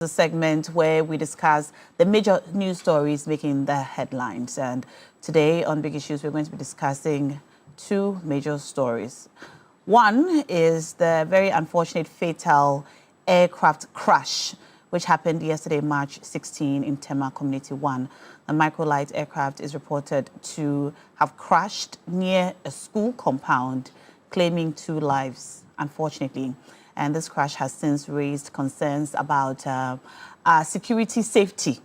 The segment where we discuss the major news stories making the headlines. And today on Big Issues, we're going to be discussing two major stories. One is the very unfortunate fatal aircraft crash, which happened yesterday, March 16, in Tema Community 1. A microlight aircraft is reported to have crashed near a school compound, claiming 2 lives, unfortunately. And this crash has since raised concerns about our security safety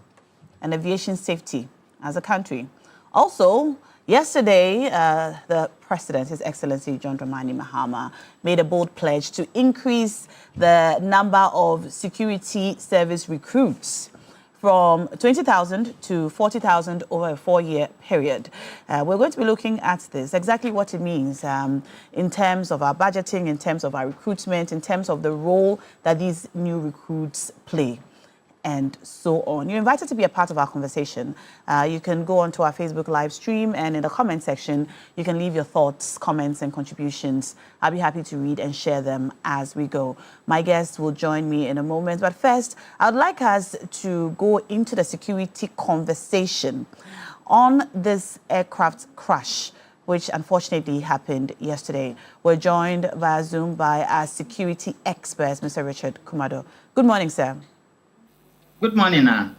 and aviation safety as a country. Also, yesterday, the President, His Excellency John Dramani Mahama, made a bold pledge to increase the number of security service recruits from 20,000 to 40,000 over a 4-year period. We're going to be looking at this, exactly what it means in terms of our budgeting, in terms of our recruitment, in terms of the role that these new recruits play, and so on. You're invited to be a part of our conversation. You can go onto our Facebook live stream, and in the comment section, you can leave your thoughts, comments, and contributions. I'll be happy to read and share them as we go. My guests will join me in a moment, but first, I'd like us to go into the security conversation on this aircraft crash, which unfortunately happened yesterday. We're joined via Zoom by our security experts, Mr. Richard Kumado. Good morning, sir. Good morning, Anne.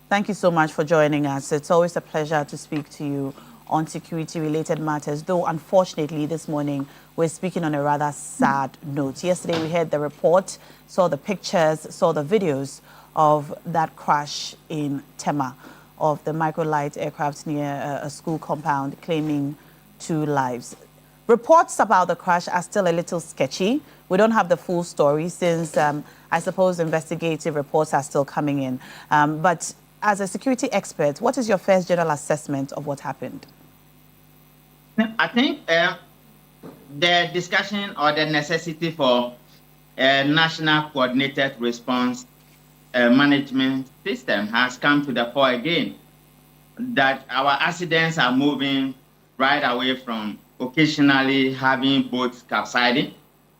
Thank you so much for joining us. It's always a pleasure to speak to you on security-related matters, though unfortunately this morning we're speaking on a rather sad note. Yesterday we heard the report, saw the pictures, saw the videos of that crash in Tema of the microlight aircraft near a school compound, claiming 2 lives. Reports about the crash are still a little sketchy. We don't have the full story since I suppose investigative reports are still coming in. But as a security expert, what is your first general assessment of what happened? I think the discussion or the necessity for a national coordinated response management system has come to the fore again. That our accidents are moving right away from occasionally having boats capsizing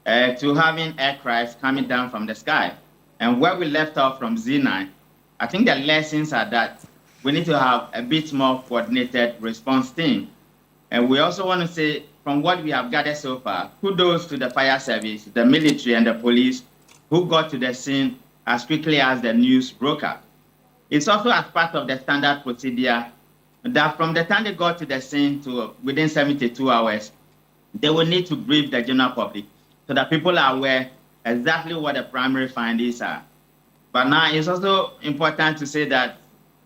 to having aircraft coming down from the sky. And where we left off from Z9, I think the lessons are that we need to have a bit more coordinated response team. And we also want to say, from what we have gathered so far, kudos to the fire service, the military, and the police who got to the scene as quickly as the news broke out. It's also as part of the standard procedure that from the time they got to the scene to within 72 hours, they will need to brief the general public so that people are aware exactly what the primary findings are. But now it's also important to say that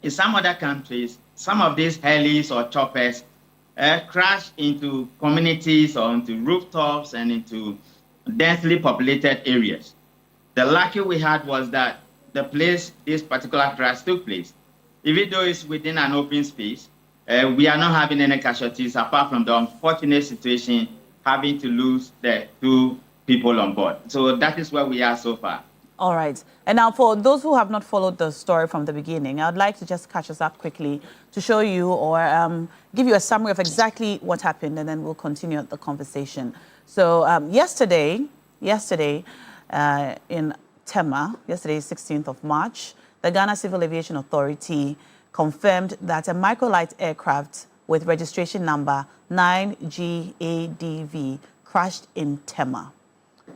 in some other countries, some of these helis or choppers crash into communities or into rooftops and into densely populated areas. The lucky we had was that the place this particular crash took place, even though it's within an open space, we are not having any casualties apart from the unfortunate situation having to lose the 2 people on board. So that is where we are so far. All right. And now for those who have not followed the story from the beginning, I'd like to just catch us up quickly to show you or give you a summary of exactly what happened, and then we'll continue the conversation. So yesterday in Tema, yesterday, 16th of March, the Ghana Civil Aviation Authority confirmed that a microlight aircraft with registration number 9GADV crashed in Tema.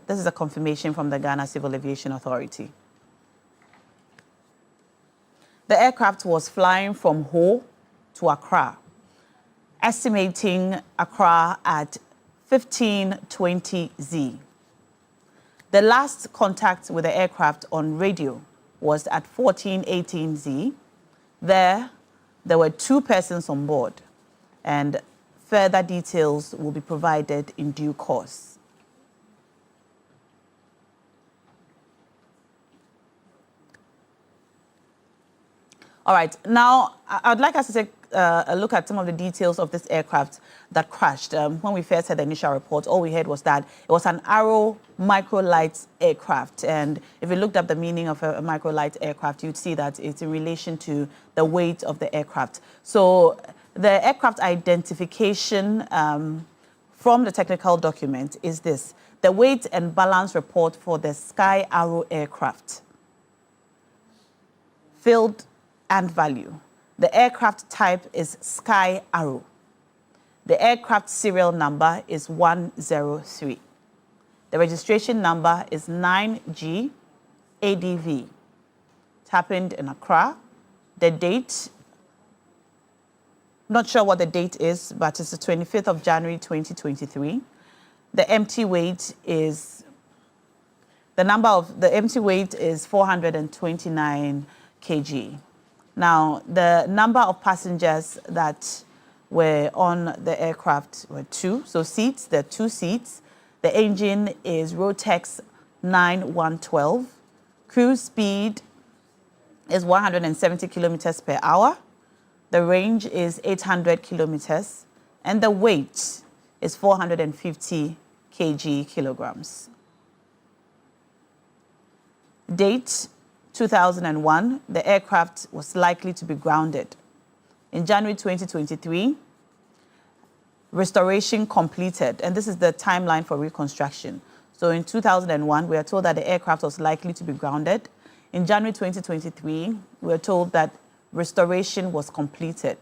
This is a confirmation from the Ghana Civil Aviation Authority. The aircraft was flying from Ho to Accra, estimating Accra at 1520Z. The last contact with the aircraft on radio was at 1418Z. There were 2 persons on board, and further details will be provided in due course. All right, now I'd like us to take a look at some of the details of this aircraft that crashed. When we first heard the initial report, all we heard was that it was an Arrow microlight aircraft. And if you looked up the meaning of a microlight aircraft, you'd see that it's in relation to the weight of the aircraft. So the aircraft identification from the technical document is this: the weight and balance report for the Sky Arrow aircraft field and value. The aircraft type is Sky Arrow. The aircraft serial number is 103. The registration number is 9G ADV. It happened in Accra. The date, not sure what the date is, but it's the 25th of January 2023. The empty weight is, the empty weight is 429 kg. Now, the number of passengers that were on the aircraft were 2. So seats, there are 2 seats. The engine is Rotex 9112. Cruise speed is 170 kilometers per hour. The range is 800 kilometers. And the weight is 450 kilograms. Date, 2001, the aircraft was likely to be grounded. In January 2023, restoration completed, and this is the timeline for reconstruction. So in 2001, we are told that the aircraft was likely to be grounded. In January 2023, we were told that restoration was completed.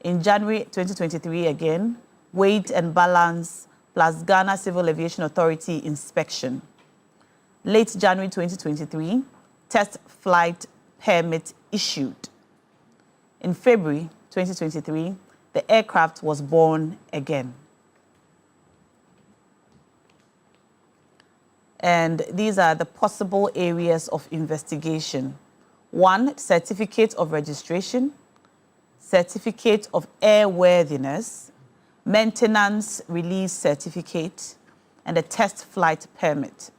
In January 2023, again, weight and balance plus Ghana Civil Aviation Authority inspection. Late January 2023, test flight permit issued. In February 2023, the aircraft was born again. And these are the possible areas of investigation. 1, certificate of registration, certificate of airworthiness, maintenance release certificate, and a test flight permit.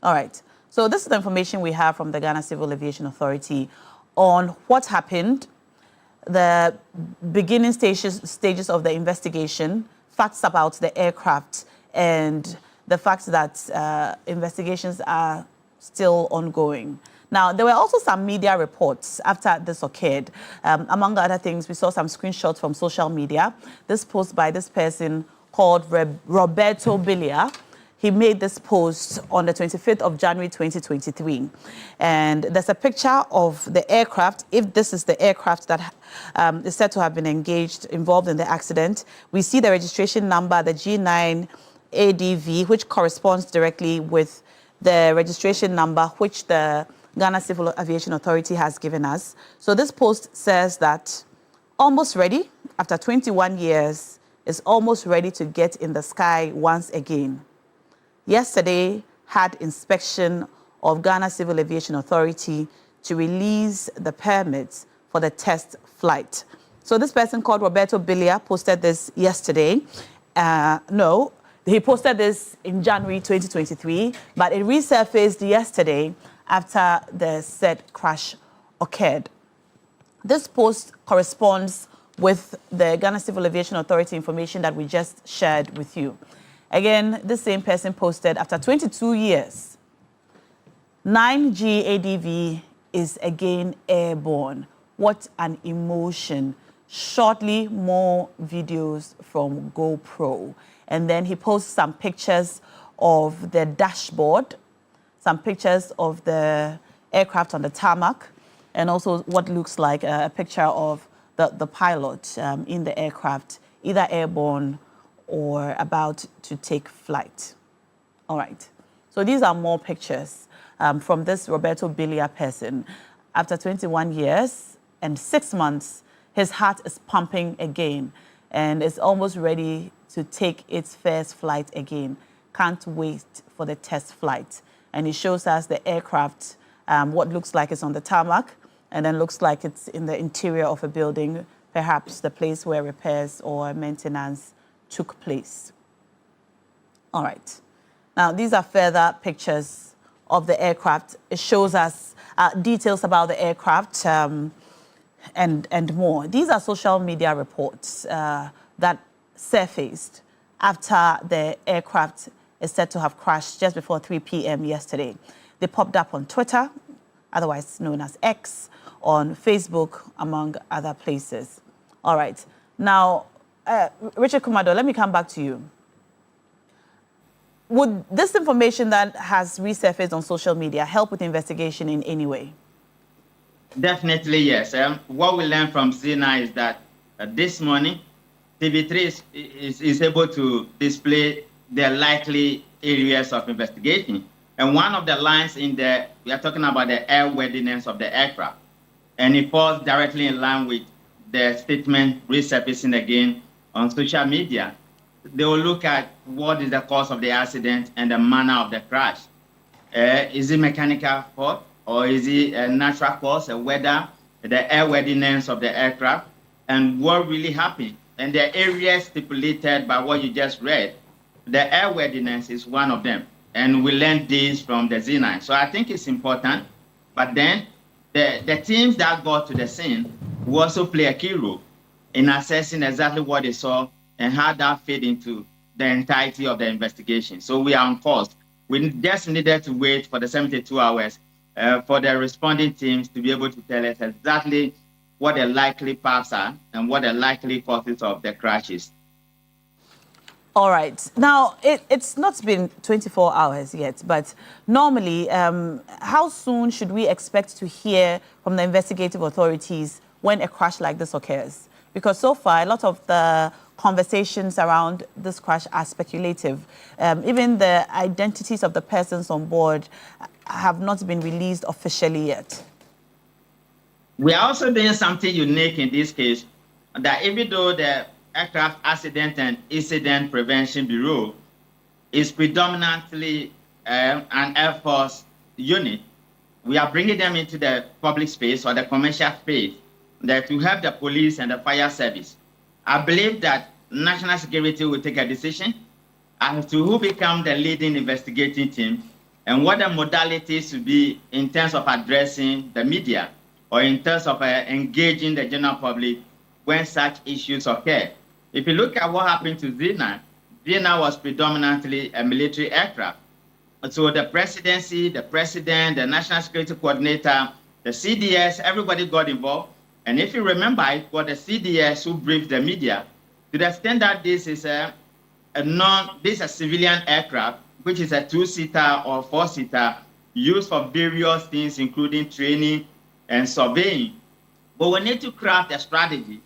All right, so this is the information we have from the Ghana Civil Aviation Authority on what happened, the beginning stages of the investigation, facts about the aircraft, and the fact that investigations are still ongoing. Now, there were also some media reports after this occurred. Among other things, we saw some screenshots from social media. This post by this person called Roberto Bilia. He made this post on the 25th of January 2023. And there's a picture of the aircraft. If this is the aircraft that is said to have been involved in the accident, we see the registration number, the G9 ADV, which corresponds directly with the registration number which the Ghana Civil Aviation Authority has given us. So this post says that almost ready, after 21 years, is almost ready to get in the sky once again. Yesterday had inspection of Ghana Civil Aviation Authority to release the permits for the test flight. So this person called Roberto Bilia posted this yesterday. He posted this in January 2023, but it resurfaced yesterday after the said crash occurred. This post corresponds with the Ghana Civil Aviation Authority information that we just shared with you. Again, this same person posted, after 22 years, 9G ADV is again airborne. What an emotion. Shortly, more videos from GoPro. And then he posts some pictures of the dashboard, some pictures of the aircraft on the tarmac, and also what looks like a picture of the pilot in the aircraft, either airborne or about to take flight. All right. So these are more pictures from this Roberto Bilia person. After 21 years and 6 months, his heart is pumping again and is almost ready to take its first flight again. Can't wait for the test flight. And he shows us the aircraft, what looks like it's on the tarmac, and then looks like it's in the interior of a building, perhaps the place where repairs or maintenance took place. All right. Now, these are further pictures of the aircraft. It shows us details about the aircraft and more. These are social media reports that surfaced after the aircraft is said to have crashed just before 3 p.m. yesterday. They popped up on Twitter, otherwise known as X, on Facebook, among other places. All right. Now, Richard Kumado, let me come back to you. Would this information that has resurfaced on social media help with investigation in any way? Definitely, yes. What we learned from Zina is that this morning, TV3 is able to display the likely areas of investigation. And one of the lines in there, we are talking about the airworthiness of the aircraft. And it falls directly in line with the statement resurfacing again on social media. They will look at what is the cause of the accident and the manner of the crash. Is it mechanical fault, or is it a natural cause, weather, the airworthiness of the aircraft, and what really happened? And the areas stipulated by what you just read, the airworthiness is one of them. And we learned this from the Z9. So I think it's important. But then the teams that got to the scene will also play a key role in assessing exactly what they saw and how that fit into the entirety of the investigation. So we are on course. We just needed to wait for the 72 hours for the responding teams to be able to tell us exactly what the likely paths are and what the likely causes of the crashes. All right. Now, it's not been 24 hours yet, but normally, how soon should we expect to hear from the investigative authorities when a crash like this occurs? Because so far, a lot of the conversations around this crash are speculative. Even the identities of the persons on board have not been released officially yet. We are also doing something unique in this case, that even though the Aircraft Accident and Incident Prevention Bureau is predominantly an Air Force unit, we are bringing them into the public space or the commercial space that to help the police and the fire service. I believe that national security will take a decision as to who become the leading investigating team and what the modalities to be in terms of addressing the media or in terms of engaging the general public when such issues occur. If you look at what happened to Zina, Zina was predominantly a military aircraft. So the presidency, the president, the national security coordinator, the CDS, everybody got involved. And if you remember, it was the CDS who briefed the media to the extent that this is a civilian aircraft, which is a 2-seater or 4-seater, used for various things, including training and surveying. But we need to craft a strategy,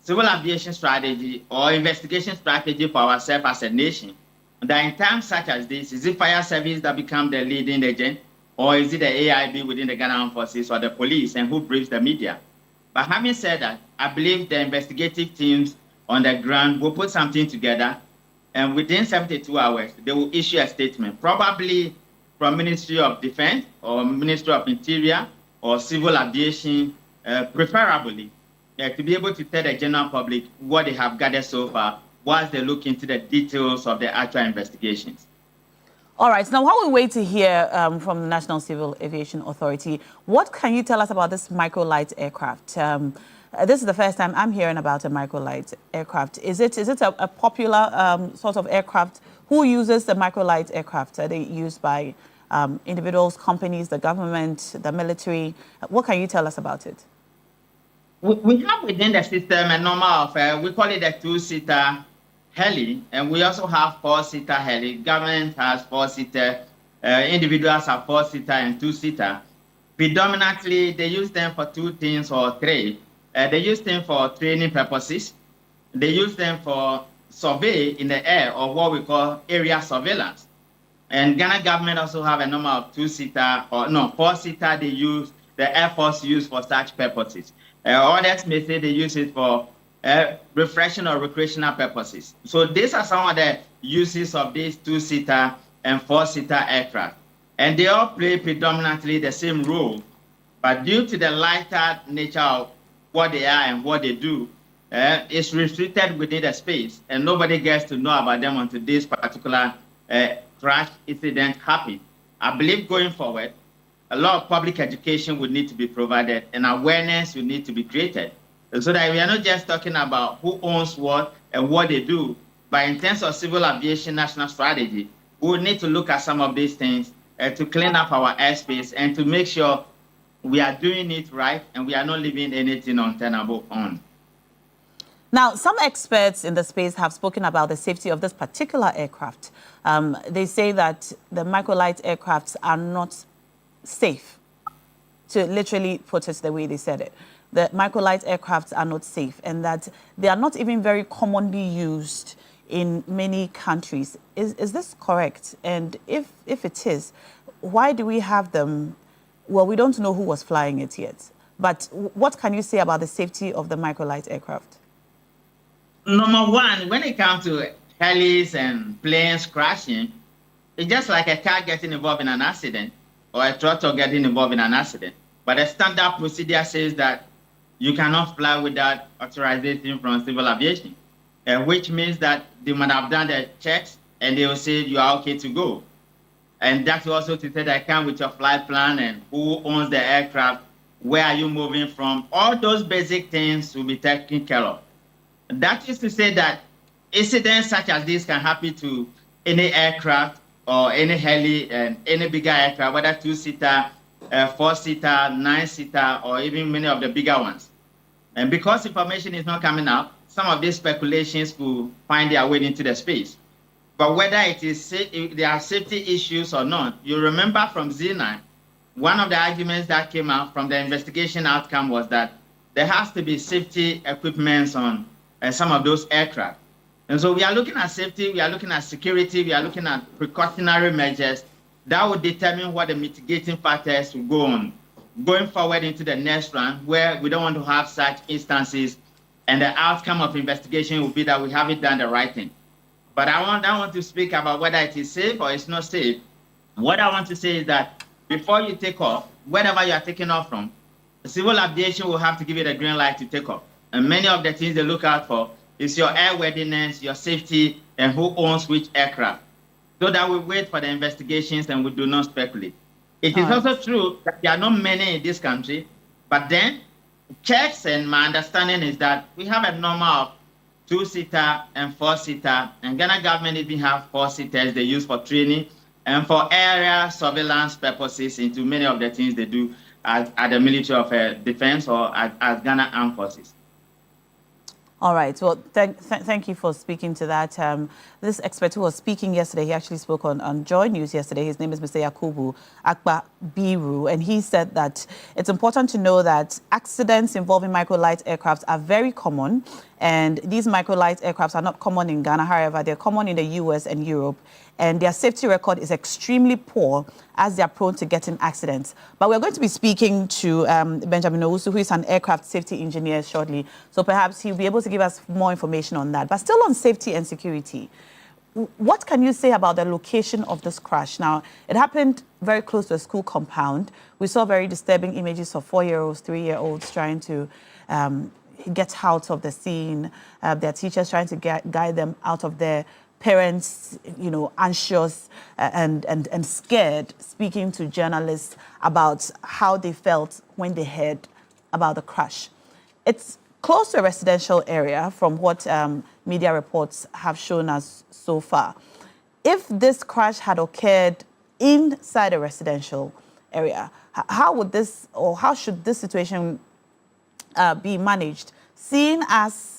civil aviation strategy or investigation strategy for ourselves as a nation. That in times such as this, is it fire service that become the leading agent, or is it the AIB within the Ghana Armed Forces or the police, and who briefs the media? But having said that, I believe the investigative teams on the ground will put something together, and within 72 hours, they will issue a statement, probably from Ministry of Defense or Ministry of Interior or Civil Aviation, preferably, to be able to tell the general public what they have gathered so far whilst they look into the details of the actual investigations. All right. Now, while we wait to hear from the National Civil Aviation Authority, what can you tell us about this microlight aircraft? This is the first time I'm hearing about a microlight aircraft. Is it a popular sort of aircraft? Who uses the microlight aircraft? Are they used by individuals, companies, the government, the military? What can you tell us about it? We have within the system a number of, we call it a 2-seater heli, and we also have 4-seater heli. Government has 4-seater, individuals have 4-seater and 2-seater. Predominantly, they use them for 2 things or 3. They use them for training purposes. They use them for survey in the air, or what we call area surveillance. And Ghana government also have a number of 2-seater or 4-seater they use, the Air Force use for such purposes. Others may say they use it for refreshing or recreational purposes. So these are some of the uses of these 2-seater and 4-seater aircraft. And they all play predominantly the same role, but due to the lighter nature of what they are and what they do, it's restricted within the space, and nobody gets to know about them until this particular crash incident happened. I believe going forward, a lot of public education would need to be provided and awareness will need to be created so that we are not just talking about who owns what and what they do, but in terms of civil aviation national strategy, we will need to look at some of these things to clean up our airspace and to make sure we are doing it right and we are not leaving anything untenable on. Now, some experts in the space have spoken about the safety of this particular aircraft. They say that the microlight aircrafts are not safe, to literally put it the way they said it. The microlight aircrafts are not safe, and that they are not even very commonly used in many countries. Is this correct? And if it is, why do we have them? Well, we don't know who was flying it yet. But what can you say about the safety of the microlight aircraft? Number one, when it comes to helis and planes crashing, it's just like a car getting involved in an accident or a tractor getting involved in an accident. But the standard procedure says that you cannot fly without authorization from civil aviation, which means that they might have done the checks and they will say you are okay to go. And that's also to say that come with your flight plan and who owns the aircraft, where are you moving from, all those basic things will be taken care of. That is to say that incidents such as this can happen to any aircraft or any heli and any bigger aircraft, whether 2-seater, 4-seater, 9-seater, or even many of the bigger ones. And because information is not coming out, some of these speculations will find their way into the space. But whether if there are safety issues or not, you remember from Z9, one of the arguments that came out from the investigation outcome was that there has to be safety equipment on some of those aircraft. And so we are looking at safety, we are looking at security, we are looking at precautionary measures that will determine what the mitigating factors will go on going forward into the next round, where we don't want to have such instances, and the outcome of investigation will be that we haven't done the right thing. But I want to speak about whether it is safe or it's not safe. What I want to say is that before you take off, wherever you are taking off from, civil aviation will have to give you the green light to take off. And many of the things they look out for is your airworthiness, your safety, and who owns which aircraft. So that we wait for the investigations and we do not speculate. It is also true that there are not many in this country, but then checks, and my understanding is that we have a number of 2-seater and 4-seater, and Ghana government even have 4-seaters they use for training and for area surveillance purposes into many of the things they do at the Military of Defense or at Ghana Armed Forces. All right. Well, thank you for speaking to that. This expert who was speaking yesterday, he actually spoke on Joy News yesterday. His name is Mr. Yakubu Akpa Biru, and he said that it's important to know that accidents involving microlight aircrafts are very common, and these microlight aircrafts are not common in Ghana. However, they're common in the US and Europe, and their safety record is extremely poor as they are prone to getting accidents. But we're going to be speaking to Benjamin Owusu, who is an aircraft safety engineer, shortly. So perhaps he'll be able to give us more information on that. But still on safety and security, what can you say about the location of this crash? Now, it happened very close to a school compound. We saw very disturbing images of 4-year-olds, 3-year-olds trying to get out of the scene, their teachers trying to guide them out of there, parents, anxious and scared, speaking to journalists about how they felt when they heard about the crash. It's close to a residential area from what media reports have shown us so far. If this crash had occurred inside a residential area, how would this, or how should this situation be managed, seeing as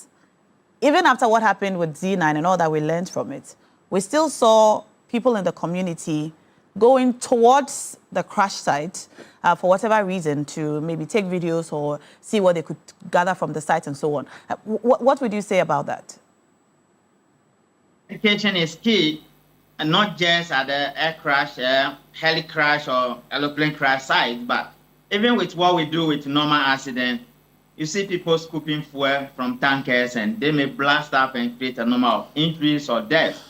even after what happened with Z9 and all that we learned from it, we still saw people in the community going towards the crash site for whatever reason, to maybe take videos or see what they could gather from the site and so on. What would you say about that? Education is key, and not just at the air crash, heli crash, or aeroplane crash site, but even with what we do with normal accident. You see people scooping fuel from tankers, and they may blast up and create a number of injuries or deaths.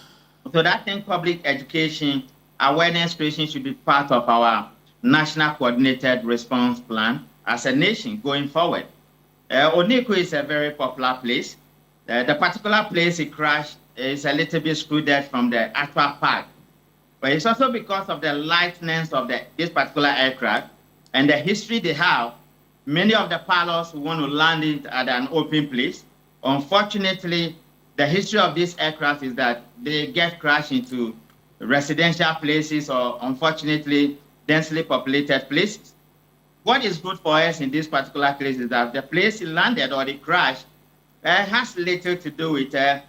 So that thing, public education, awareness creation should be part of our national coordinated response plan as a nation going forward. Oniko is a very popular place. The particular place it crashed is a little bit excluded from the actual park. But it's also because of the lightness of this particular aircraft and the history they have. Many of the pilots who want to land it at an open place. Unfortunately, the history of this aircraft is that they get crashed into residential places or, unfortunately, densely populated places. What is good for us in this particular case is that the place it landed or it crashed has little to do with the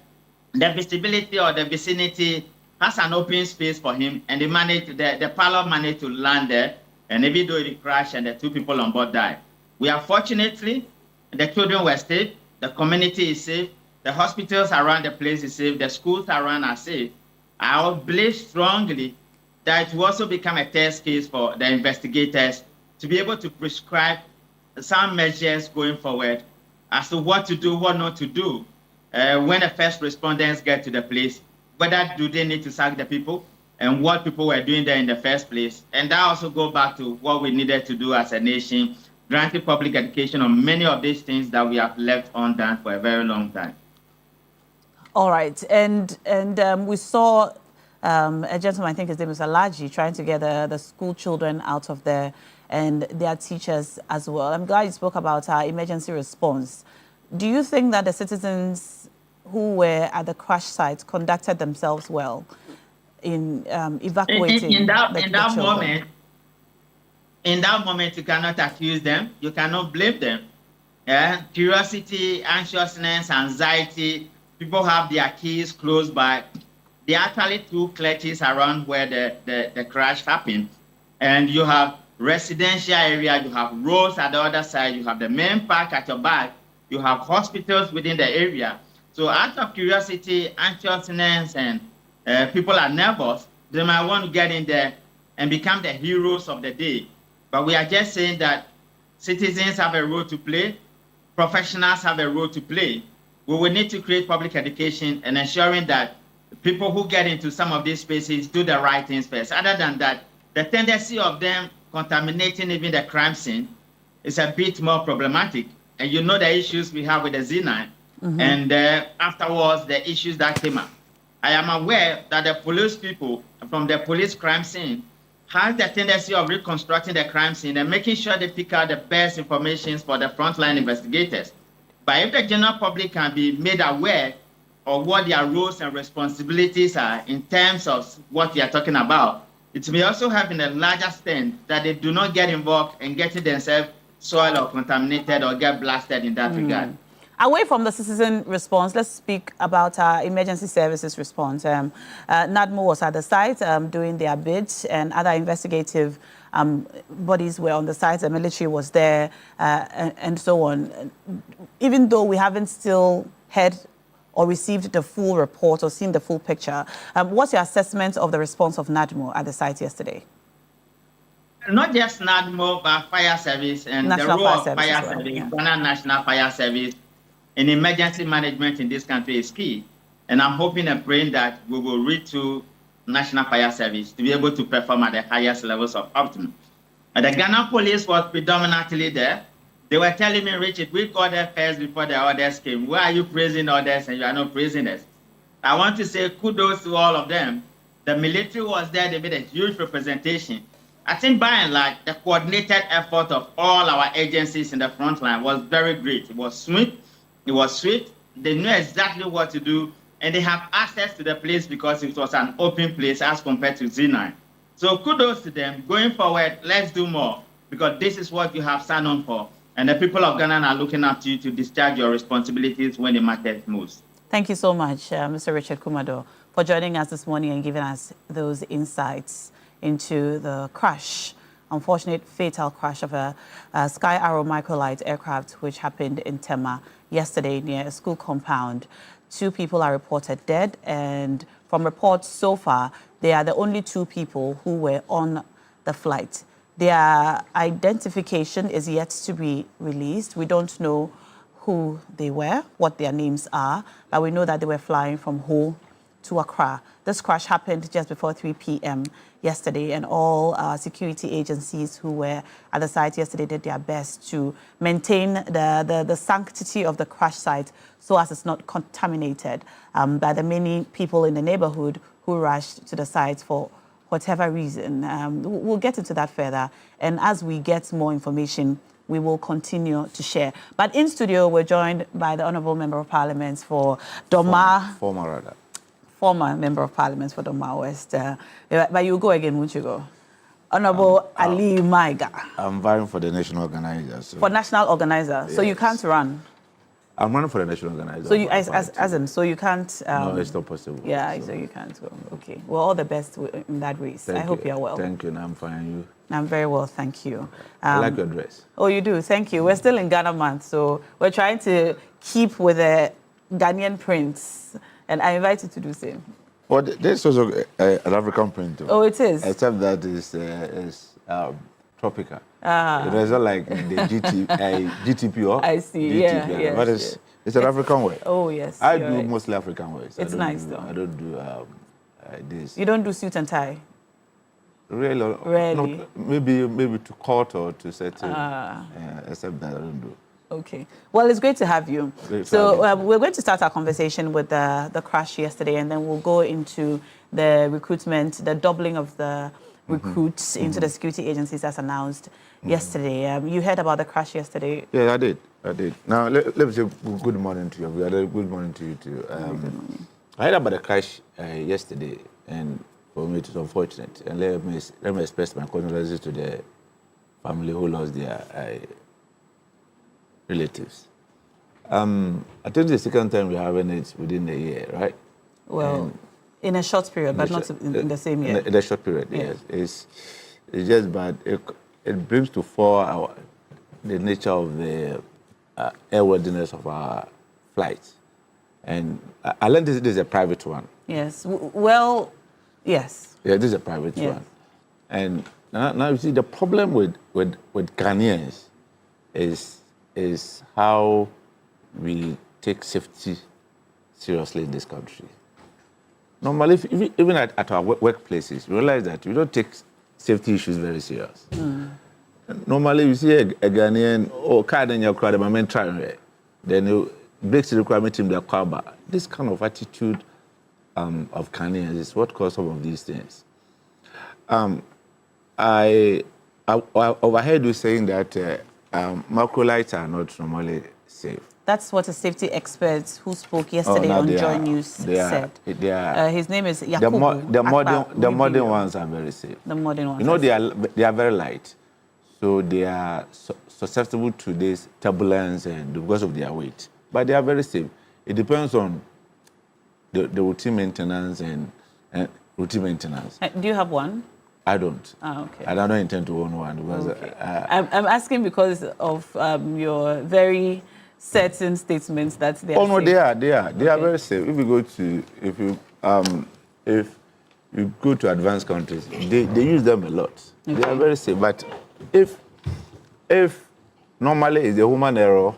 visibility or the vicinity. Has an open space for him, and the pilot managed to land there, and even though it crashed and the 2 people on board died. We are fortunately, the children were safe, the community is safe, the hospitals around the place is safe, the schools around are safe. I believe strongly that it will also become a test case for the investigators to be able to prescribe some measures going forward as to what to do, what not to do when the first responders get to the place. Whether do they need to sack the people and what people were doing there in the first place. And that also goes back to what we needed to do as a nation, granting public education on many of these things that we have left undone for a very long time. All right. And we saw a gentleman, I think his name is Alaji, trying to get the school children out of there and their teachers as well. I'm glad you spoke about our emergency response. Do you think that the citizens who were at the crash site conducted themselves well in evacuating in that children? In that moment, you cannot accuse them. You cannot blame them. Yeah? Curiosity, anxiousness, anxiety. People have their keys close by. There are actually 2 clutches around where the crash happened. And you have residential area, you have roads at the other side, you have the main park at your back, you have hospitals within the area. So out of curiosity, anxiousness, and people are nervous, they might want to get in there and become the heroes of the day. But we are just saying that citizens have a role to play, professionals have a role to play. We will need to create public education and ensuring that people who get into some of these spaces do the right things first. Other than that, the tendency of them contaminating even the crime scene is a bit more problematic. And you know the issues we have with the Z9. And afterwards, the issues that came up. I am aware that the police people from the police crime scene have the tendency of reconstructing the crime scene and making sure they pick out the best information for the frontline investigators. But if the general public can be made aware of what their roles and responsibilities are in terms of what we are talking about, it may also have in a larger extent that they do not get involved in getting themselves soiled or contaminated or get blasted in that regard. Away from the citizen response, let's speak about our emergency services response. NADMO was at the site doing their bit, and other investigative bodies were on the site. The military was there, and so on. Even though we haven't still heard or received the full report or seen the full picture, what's your assessment of the response of NADMO at the site yesterday? Not just NADMO, but fire service and National the role Fire of fire Service, service, yeah. Ghana National Fire Service, in emergency management in this country is key. And I'm hoping and praying that we will reach to National Fire Service to be able to perform at the highest levels of optimum. And the Ghana police was predominantly there. They were telling me, Richard, we got there first before the others came. Why are you praising others and you are not praising us? I want to say kudos to all of them. The military was there. They made a huge representation. I think by and large, the coordinated effort of all our agencies in the front line was very great. It was smooth. It was swift. They knew exactly what to do, and they have access to the place because it was an open place as compared to Z9. So kudos to them. Going forward, let's do more because this is what you have signed on for. And the people of Ghana are looking up to you to discharge your responsibilities when it matters most. Thank you so much, Mr. Richard Kumado, for joining us this morning and giving us those insights into the crash, unfortunate fatal crash of a Sky Arrow microlight aircraft which happened in Tema yesterday near a school compound. 2 people are reported dead, and from reports so far, they are the only 2 people who were on the flight. Their identification is yet to be released. We don't know who they were, what their names are, but we know that they were flying from Ho to Accra. This crash happened just before 3 p.m. yesterday, and all security agencies who were at the site yesterday did their best to maintain the sanctity of the crash site so as it's not contaminated by the many people in the neighborhood who rushed to the site for whatever reason. We'll get into that further, and as we get more information, we will continue to share. But in studio, we're joined by the Honourable Member of Parliament for Doma. Former Member of Parliament for Doma West. But you go again, won't you go? Honourable Ali Maiga. I'm vying for the national organizer. So. For national organizer, yes. So you can't run? I'm running for the national organizer. So you, as in, so you can't. No, it's not possible. Yeah, so you can't go. Okay. Well, all the best in that race. I hope you're well. Thank you, and I'm fine. You? I'm very well, thank you. I like your dress. Oh, you do? Thank you. We're still in Ghana month, so we're trying to keep with the Ghanaian prints, and I invite you to do the same. Well, there's also an African print. Oh, it is? Except that is tropical. It's not like the GTP or I see, GTP, yeah. But it's an African way. Oh, yes. I do mostly African ways. It's nice, though. I don't do this. You don't do suit and tie? Really? Really? No, maybe to court or to settle. Except that I don't do. Okay. Well, it's great to have you. We're going to start our conversation with the crash yesterday, and then we'll go into the recruitment, the doubling of the recruits into the security agencies as announced yesterday. You heard about the crash yesterday? Yeah, I did. Now, let me say good morning to you. Good morning to you too. Good morning. I heard about the crash yesterday, and for me it was unfortunate. And let me express my condolences to the family who lost their relatives. I think it's the second time we're having it within a year, right? Well, in a short period, but not in the same year. In a short period, yes. It's just bad. It brings to fore the nature of the airworthiness of our flights. And I learned this is a private one. Yes. Well, yes. Yeah, this is a private one. And now you see the problem with Ghanaians is how we take safety seriously in this country. Normally, even at our workplaces, we realize that we don't take safety issues very serious. Normally, you see a Ghanaian, car in your crowd, my main trying, then you breaks the requirement in the car. This kind of attitude of Ghanaians is what caused some of these things. I overheard you saying that macrolights are not normally safe. That's what a safety expert who spoke yesterday on Joy News said. His name is Yakubu. The modern ones are very safe. The modern ones. You know, they are very light, so they are susceptible to this turbulence and because of their weight. But they are very safe. It depends on the routine maintenance and routine maintenance. Do you have one? I don't. Oh, okay. I don't intend to own one because I'm asking because of your very certain statements that they are. Oh no, safe. they are very safe. If you go to advanced countries, they use them a lot. Okay. They are very safe. But if normally it's a human error,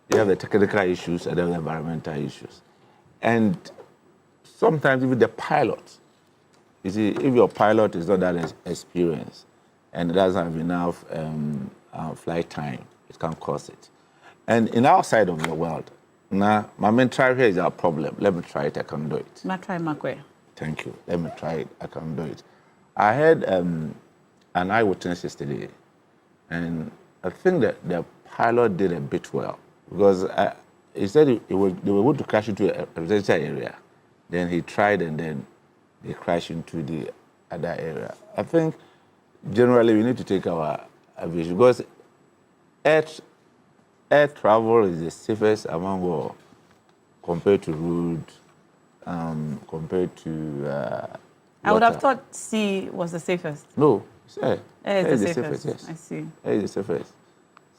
you have the technical issues and then the environmental issues, and sometimes even the pilot. You see, if your pilot is not that experienced and doesn't have enough flight time, it can cause it. And in our side of the world, now, my main try here is our problem. Let me try it, I can do it. Thank you. Let me try it, I can do it. I had an eyewitness yesterday, and I think that the pilot did a bit well because he said they were going to crash into a residential area. Then he tried, and then they crash into the other area. I think generally we need to take our aviation because air travel is the safest among all compared to road, compared to I would have thought sea was the safest. No, it's air. Air is the safest. Yes. I see. Air is the safest.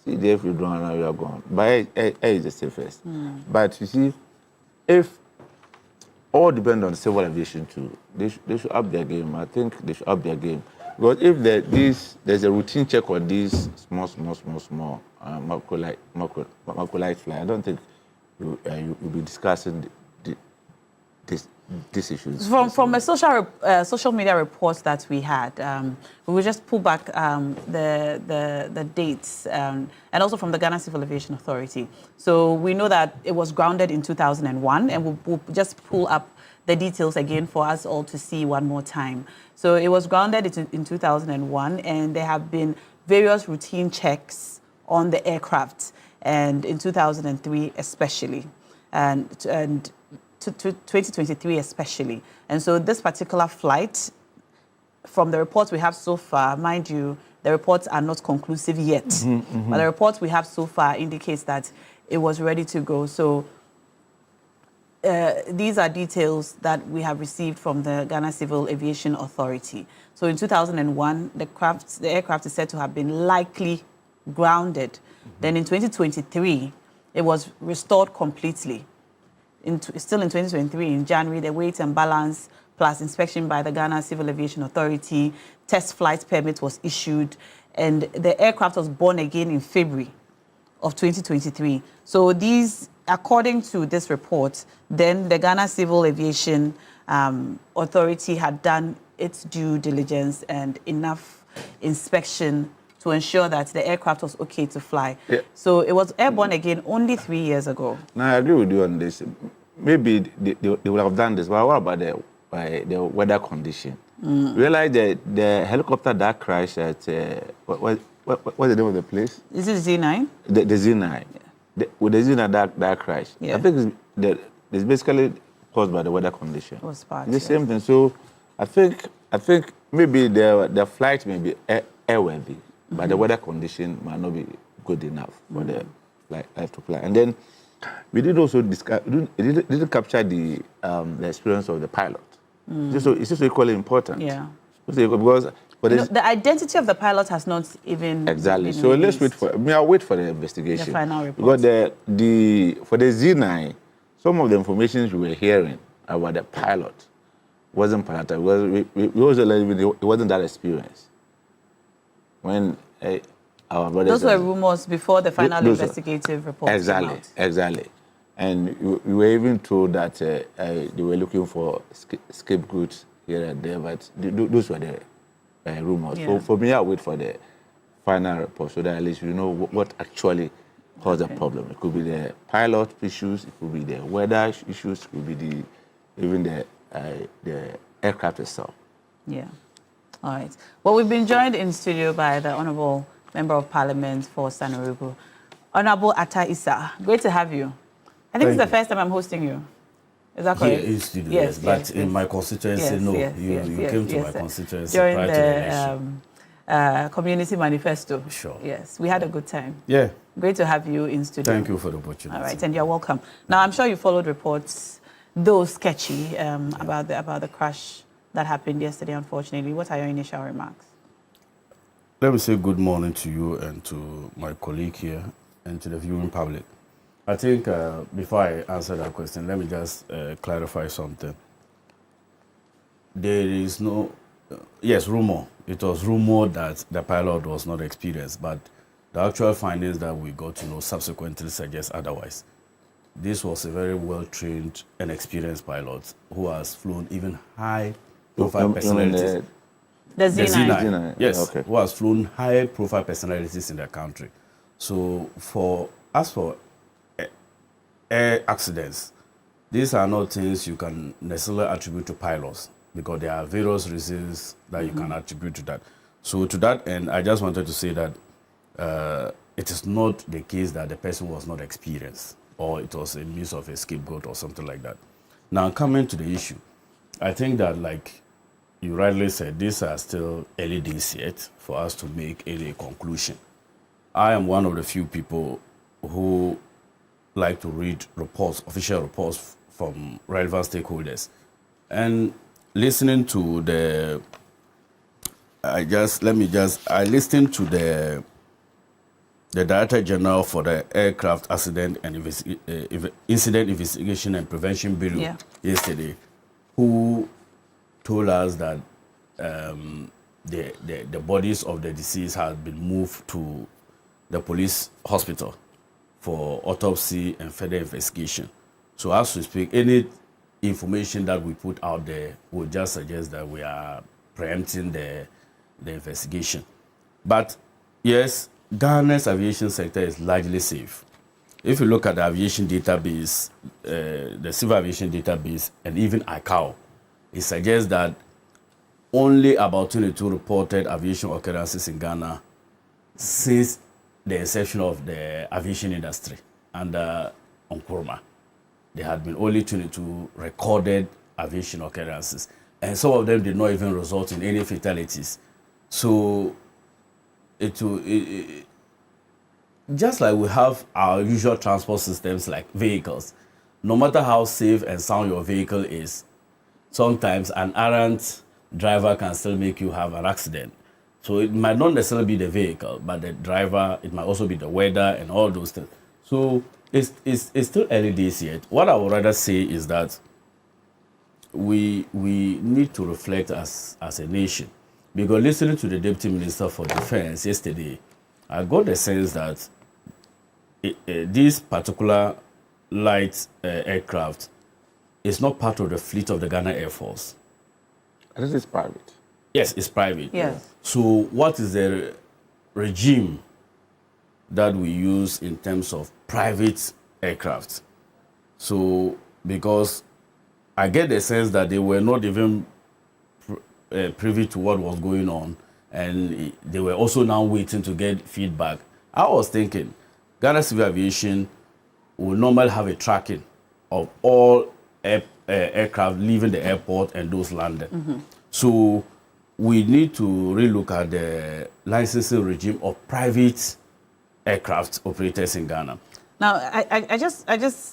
See, there if you don't know, you are gone. But air is the safest. But you see, if all depend on civil aviation too. They should up their game. I think they should up their game. Because if there's a routine check on these small macrolight fly, I don't think you'll be discussing these issues. From a social media reports that we had, we will just pull back the dates and also from the Ghana Civil Aviation Authority. So we know that it was grounded in 2001, and we'll just pull up the details again for us all to see one more time. So it was grounded in 2001, and there have been various routine checks on the aircraft, and in 2003 especially, and 2023 especially. And so this particular flight, from the reports we have so far, mind you, the reports are not conclusive yet, but the reports we have so far indicates that it was ready to go. So these are details that we have received from the Ghana Civil Aviation Authority. So in 2001, the aircraft is said to have been likely grounded. Then in 2023, it was restored completely. Still in 2023, in January, the weight and balance plus inspection by the Ghana Civil Aviation Authority, test flight permit was issued, and the aircraft was born again in February of 2023. So these, according to this report, then the Ghana Civil Aviation Authority had done its due diligence and enough inspection to ensure that the aircraft was okay to fly. Yeah. So it was airborne again only 3 years ago. Now, I agree with you on this. Maybe they would have done this, but what about the weather condition? Realize that the helicopter that crashed at, what's the name of the place? Is it Z9? The Z9. Yeah. With the Z9 that crashed. Yeah. I think it's basically caused by the weather condition. It was part, It's the same thing. So I think maybe the flight may be airworthy, but the weather condition might not be good enough for the flight to fly. And then we did also discuss. It didn't capture the experience of the pilot. It's just equally important. Yeah. Because the identity of the pilot has not even exactly. been So released. let's wait for. I'll wait for the investigation. The final report. Because for the Z9, some of the information we were hearing about the pilot wasn't palatable. Because we also it wasn't that experience. When our brothers. Those were rumors before the final investigative report came Exactly, out. exactly. And we were even told that they were looking for scapegoats here and there, but those were the rumors. Yeah. So for me, I'll wait for the final report so that at least we know what actually caused the problem. It could be the pilot issues, it could be the weather issues, it could be even the aircraft itself. Yeah. All right. Well, we've been joined in studio by the Honourable Member of Parliament for Sanorugu, Honourable Atta Issa. Great to have you. I think it's the first time I'm hosting you. Is that correct? Here in studio, yes. But in my constituency, no. You came to my constituency during prior to the election. Community manifesto. Sure. Yes, we had a good time. Yeah. Great to have you in studio. Thank you for the opportunity. All right, and you're welcome. Now, I'm sure you followed reports, though sketchy, about the crash that happened yesterday, unfortunately. What are your initial remarks? Let me say good morning to you and to my colleague here and to the viewing public. I think before I answer that question, let me just clarify something. There is no, yes, rumor. It was rumored that the pilot was not experienced, but the actual findings that we got to know subsequently suggest otherwise. This was a very well-trained and experienced pilot who has flown even high-profile personalities. The The Z9. Z9, yes, Okay. who has flown high-profile personalities in the country. So as for air accidents, these are not things you can necessarily attribute to pilots because there are various reasons that you can attribute to that. So to that end, I just wanted to say that it is not the case that the person was not experienced or it was a means of a scapegoat or something like that. Now, coming to the issue, I think that, like you rightly said, these are still early days yet for us to make any conclusion. I am one of the few people who like to read reports, official reports from relevant stakeholders. And listening to I listened to the Director General for the Aircraft Accident and Incident Investigation and Prevention Bureau yesterday, who told us that the bodies of the deceased had been moved to the police hospital for autopsy and further investigation. So as we speak, any information that we put out there will just suggest that we are preempting the investigation. But yes, Ghana's aviation sector is largely safe. If you look at the aviation database, the civil aviation database, and even ICAO, it suggests that only about 22 reported aviation occurrences in Ghana since the inception of the aviation industry under Nkrumah. There had been only 22 recorded aviation occurrences, and some of them did not even result in any fatalities. So just like we have our usual transport systems like vehicles, no matter how safe and sound your vehicle is, sometimes an errant driver can still make you have an accident. So it might not necessarily be the vehicle, but the driver, it might also be the weather and all those things. So it's still early days yet. What I would rather say is that we need to reflect as a nation. Because listening to the Deputy Minister for Defense yesterday, I got the sense that this particular light aircraft is not part of the fleet of the Ghana Air Force. This is private. Yes, it's private. Yes. So what is the regime that we use in terms of private aircraft? So because I get the sense that they were not even privy to what was going on, and they were also now waiting to get feedback. I was thinking Ghana Civil Aviation will normally have a tracking of all aircraft leaving the airport and those landing. So we need to relook at the licensing regime of private aircraft operators in Ghana. Now, I just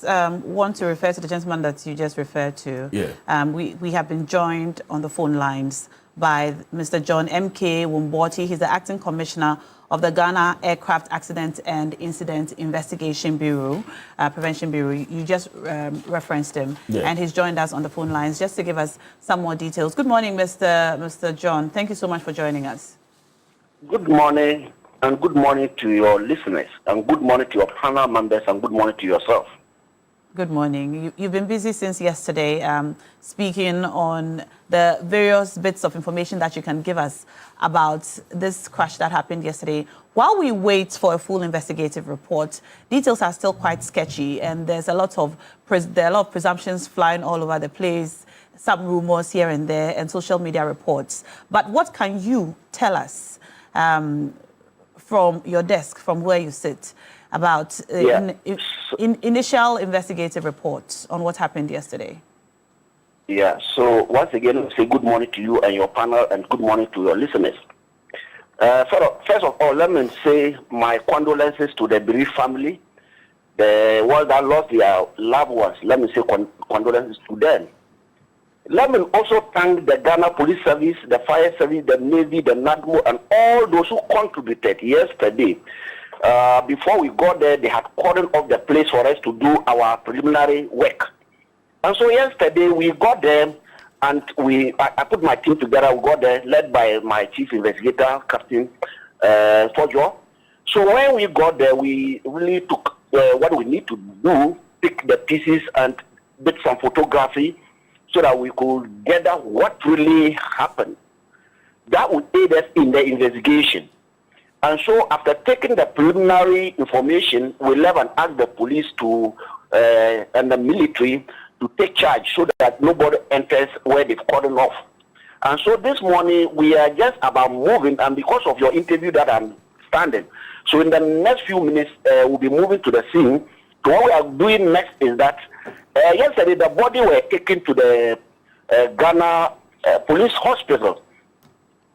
want to refer to the gentleman that you just referred to. Yeah. We have been joined on the phone lines by Mr. John M.K. Wumboti. He's the Acting Commissioner of the Ghana Aircraft Accident and Incident Investigation Bureau, Prevention Bureau. You just referenced him, Yeah. and he's joined us on the phone lines just to give us some more details. Good morning, Mr. John. Thank you so much for joining us. Good morning, and good morning to your listeners, and good morning to your panel members, and good morning to yourself. Good morning. You've been busy since yesterday, speaking on the various bits of information that you can give us about this crash that happened yesterday. While we wait for a full investigative report, details are still quite sketchy, and there's a lot of presumptions flying all over the place, some rumors here and there, and social media reports. But what can you tell us from your desk, from where you sit, about initial investigative reports on what happened yesterday? Yeah, so once again, say good morning to you and your panel, and good morning to your listeners. First of all, let me say my condolences to the bereaved family, the ones that lost their loved ones. Let me say condolences to them. Let me also thank the Ghana Police Service, the Fire Service, the Navy, the NADMO, and all those who contributed yesterday. Before we got there, they had cordoned off the place for us to do our preliminary work. And so yesterday we got there, and I put my team together. We got there, led by my chief investigator, Captain Fojo. So when we got there, we really took what we need to do, pick the pieces and did some photography so that we could gather what really happened. That would aid us in the investigation. And so after taking the preliminary information, we left and asked the police and the military to take charge so that nobody enters where they've cordoned off. And so this morning, we are just about moving, and because of your interview that I'm standing, so in the next few minutes, we'll be moving to the scene. So what we are doing next is that yesterday the body were taken to the Ghana Police Hospital.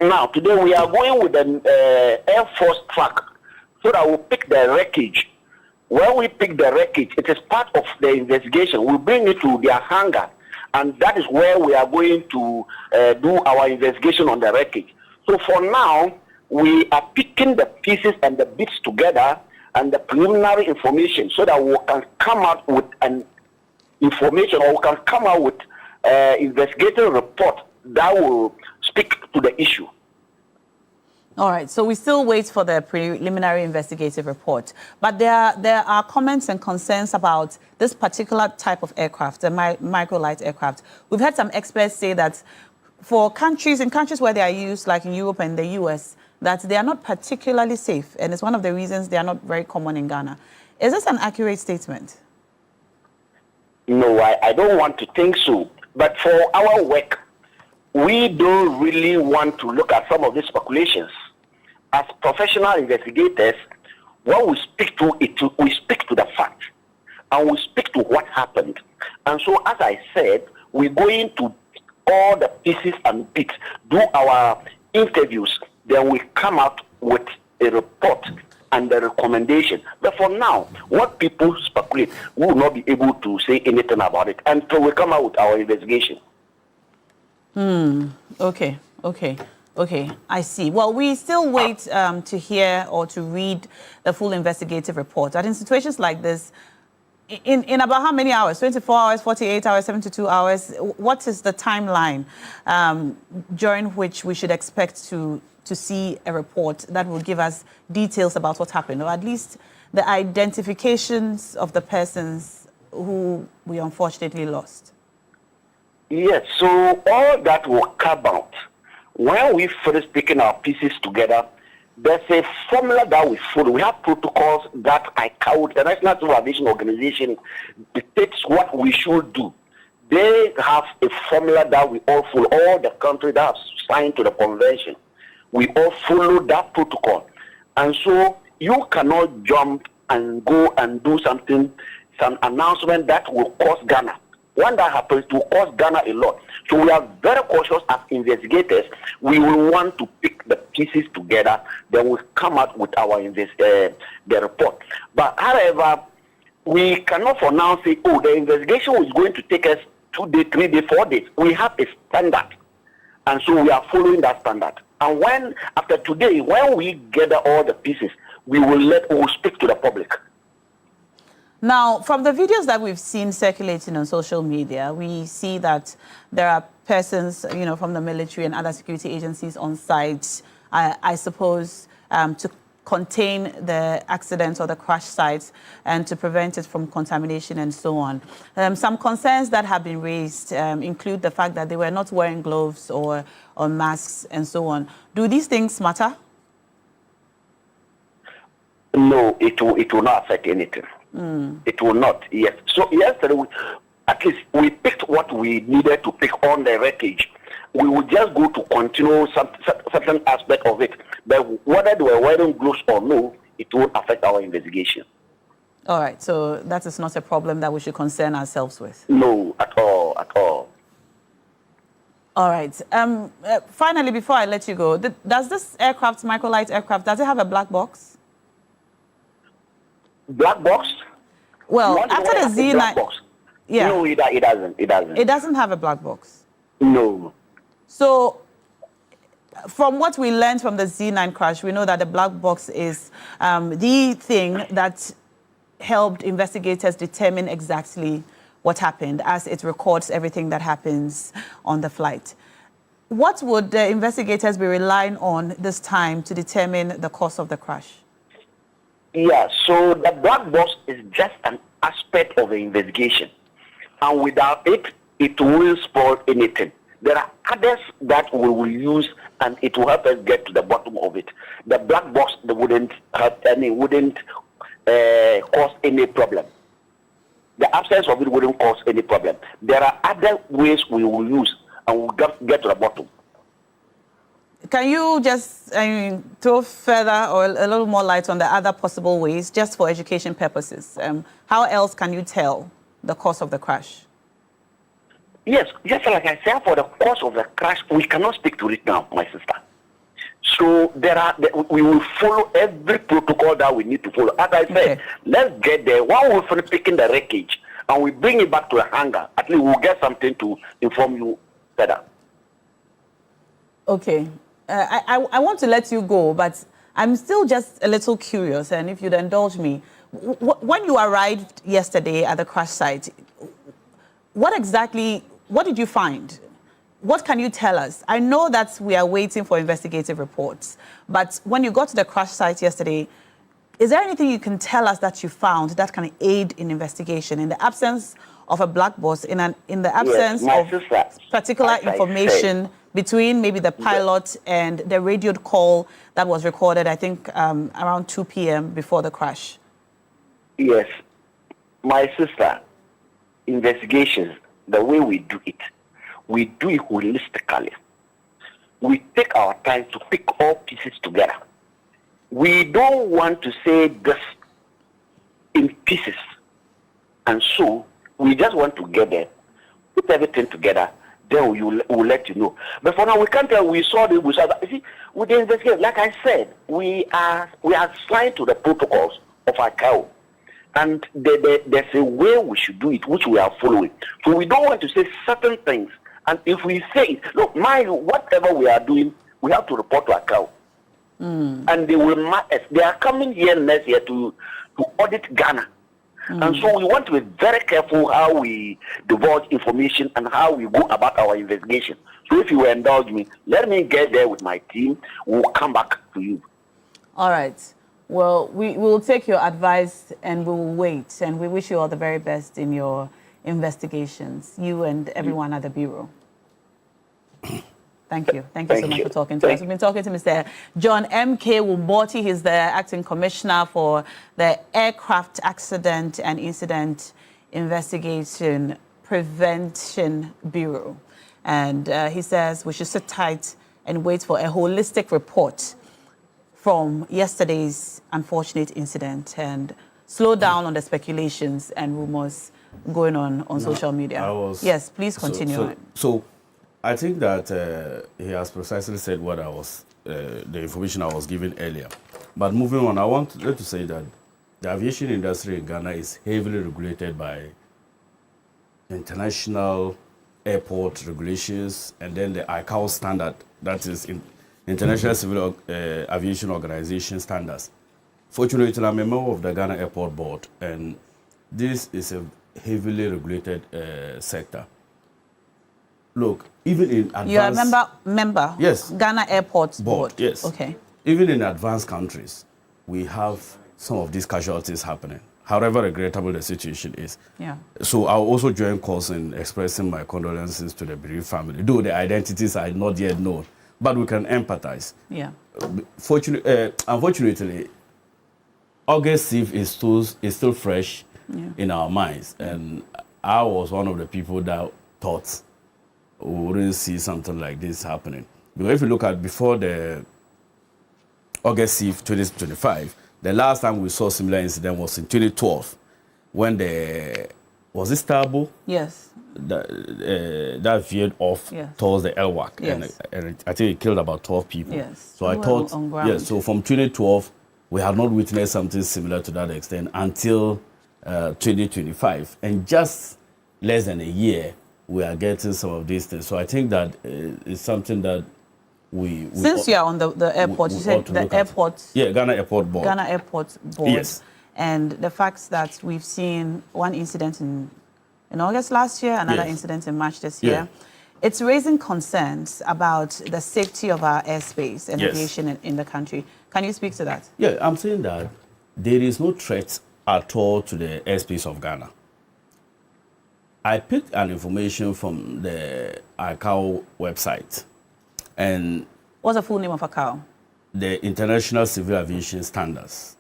Now, today we are going with an Air Force truck so that we'll pick the wreckage. When we pick the wreckage, it is part of the investigation. We bring it to their hangar, and that is where we are going to do our investigation on the wreckage. So for now, we are picking the pieces and the bits together and the preliminary information so that we can come out with an information, or we can come out with an investigative report that will speak to the issue. All right, so we still wait for the preliminary investigative report. But there are comments and concerns about this particular type of aircraft, the microlight aircraft. We've had some experts say that in countries where they are used, like in Europe and the US, that they are not particularly safe. And it's one of the reasons they are not very common in Ghana. Is this an accurate statement? No, I don't want to think so. But for our work, we don't really want to look at some of these speculations. As professional investigators, when we speak to it, we speak to the fact, and we speak to what happened. And so, as I said, we're going to all the pieces and bits, do our interviews, then we come out with a report and the recommendation. But for now, what people speculate, we will not be able to say anything about it until we come out with our investigation. Okay. I see. Well, we still wait to hear or to read the full investigative report. But in situations like this, in about how many hours? 24 hours, 48 hours, 72 hours? What is the timeline during which we should expect to see a report that will give us details about what happened, or at least the identifications of the persons who we unfortunately lost? Yes, so all that will come out when we finish picking our pieces together. There's a formula that we follow. We have protocols that ICAO, the National Civil Aviation Organization, dictates what we should do. They have a formula that we all follow. All the countries that have signed to the convention, we all follow that protocol. And so you cannot jump and go and do something, some announcement that will cost Ghana. When that happens, it will cost Ghana a lot. So we are very cautious as investigators. We will want to pick the pieces together, then we'll come out with our the report. But however, we cannot for now say, oh, the investigation is going to take us 2 days, 3 days, 4 days. We have a standard. And so we are following that standard. And when, after today, when we gather all the pieces, we will speak to the public. Now, from the videos that we've seen circulating on social media, we see that there are persons, from the military and other security agencies on site, I suppose, to contain the accident or the crash sites and to prevent it from contamination and so on. Some concerns that have been raised include the fact that they were not wearing gloves or masks and so on. Do these things matter? No, it will not affect anything. It will not, yes. So yesterday, at least we picked what we needed to pick on the wreckage. We would just go to continue certain aspect of it. But whether they were wearing gloves or no, it won't affect our investigation. All right, so that is not a problem that we should concern ourselves with? No, at all, at all. All right. Finally, before I let you go, does this aircraft, microlight aircraft, does it have a black box? Black box? Well, after the Z9... Yeah. No, it doesn't. It doesn't. It doesn't have a black box? No. So, from what we learned from the Z9 crash, we know that the black box is the thing that helped investigators determine exactly what happened, as it records everything that happens on the flight. What would the investigators be relying on this time to determine the cause of the crash? Yeah, so the black box is just an aspect of the investigation. And without it, it will spoil anything. There are others that we will use, and it will help us get to the bottom of it. The black box wouldn't cause any problem. The absence of it wouldn't cause any problem. There are other ways we will use, and we'll get to the bottom. Can you just throw further or a little more light on the other possible ways, just for education purposes? How else can you tell the cause of the crash? Yes, just like I said, for the cause of the crash, we cannot speak to it now, my sister. So we will follow every protocol that we need to follow. As I said, let's get there. While we're picking the wreckage and we bring it back to the hangar, at least we'll get something to inform you better. Okay. I want to let you go, but I'm still just a little curious, and if you'd indulge me, when you arrived yesterday at the crash site, what did you find? What can you tell us? I know that we are waiting for investigative reports, but when you got to the crash site yesterday, is there anything you can tell us that you found that can aid in investigation in the absence of a black box, in the absence of particular information between maybe the pilot and the radioed call that was recorded, I think, around 2 p.m. before the crash? Yes. My sister, investigations, the way we do it holistically. We take our time to pick all pieces together. We don't want to say this in pieces. And so we just want to get there, put everything together, then we'll let you know. But for now, we can't tell. We saw the. You see, with the investigation, like I said, we are signed to the protocols of ICAO. And there's a way we should do it, which we are following. So we don't want to say certain things. And if we say, look, mind you, whatever we are doing, we have to report to ICAO. And they will mark us. They are coming here next year to audit Ghana. And so we want to be very careful how we divulge information and how we go about our investigation. So if you will indulge me, let me get there with my team. We'll come back to you. All right. Well, we will take your advice and we will wait. And we wish you all the very best in your investigations, you and everyone at the Bureau. Thank you. Thank you so much for talking to us. We've been talking to Mr. John M.K. Wumboti. He's the Acting Commissioner for the Aircraft Accident and Incident Investigation Prevention Bureau. And he says we should sit tight and wait for a holistic report from yesterday's unfortunate incident and slow down on the speculations and rumors going on social media. Yes, please continue. So I think that he has precisely said what I was, the information I was given earlier. But moving on, I want to say that the aviation industry in Ghana is heavily regulated by international airport regulations and then the ICAO standard, that is International Civil Aviation Organization standards. Fortunately, I'm a member of the Ghana Airport Board, and this is a heavily regulated sector. Look, even in advanced... You are a member? Yes. Ghana Airport Board? Yes. Okay. Even in advanced countries, we have some of these casualties happening, however regrettable the situation is. Yeah. So I'll also join calls in expressing my condolences to the bereaved family, though the identities are not yet known, but we can empathize. Yeah. Unfortunately, August Eve is still fresh in our minds, and I was one of the people that thought we wouldn't see something like this happening. Because if you look at before the August Eve 2025, the last time we saw similar incident was in 2012, when was it Starbo? Yes. That veered off towards the LWAC, and I think it killed about 12 people. Yes. So I thought, so from 2012, we had not witnessed something similar to that extent until 2025. And just less than a year, we are getting some of these things. So I think that it's something that we Since you are on the airport, you said the airport... Yeah, Ghana Airport Board. Ghana Airport Board. Yes. And the fact that we've seen one incident in August last year, another incident in March this year, it's raising concerns about the safety of our airspace and aviation in the country. Can you speak to that? Yeah, I'm saying that there is no threat at all to the airspace of Ghana. I picked an information from the ICAO website. And what's the full name of ICAO? The International Civil Aviation Standards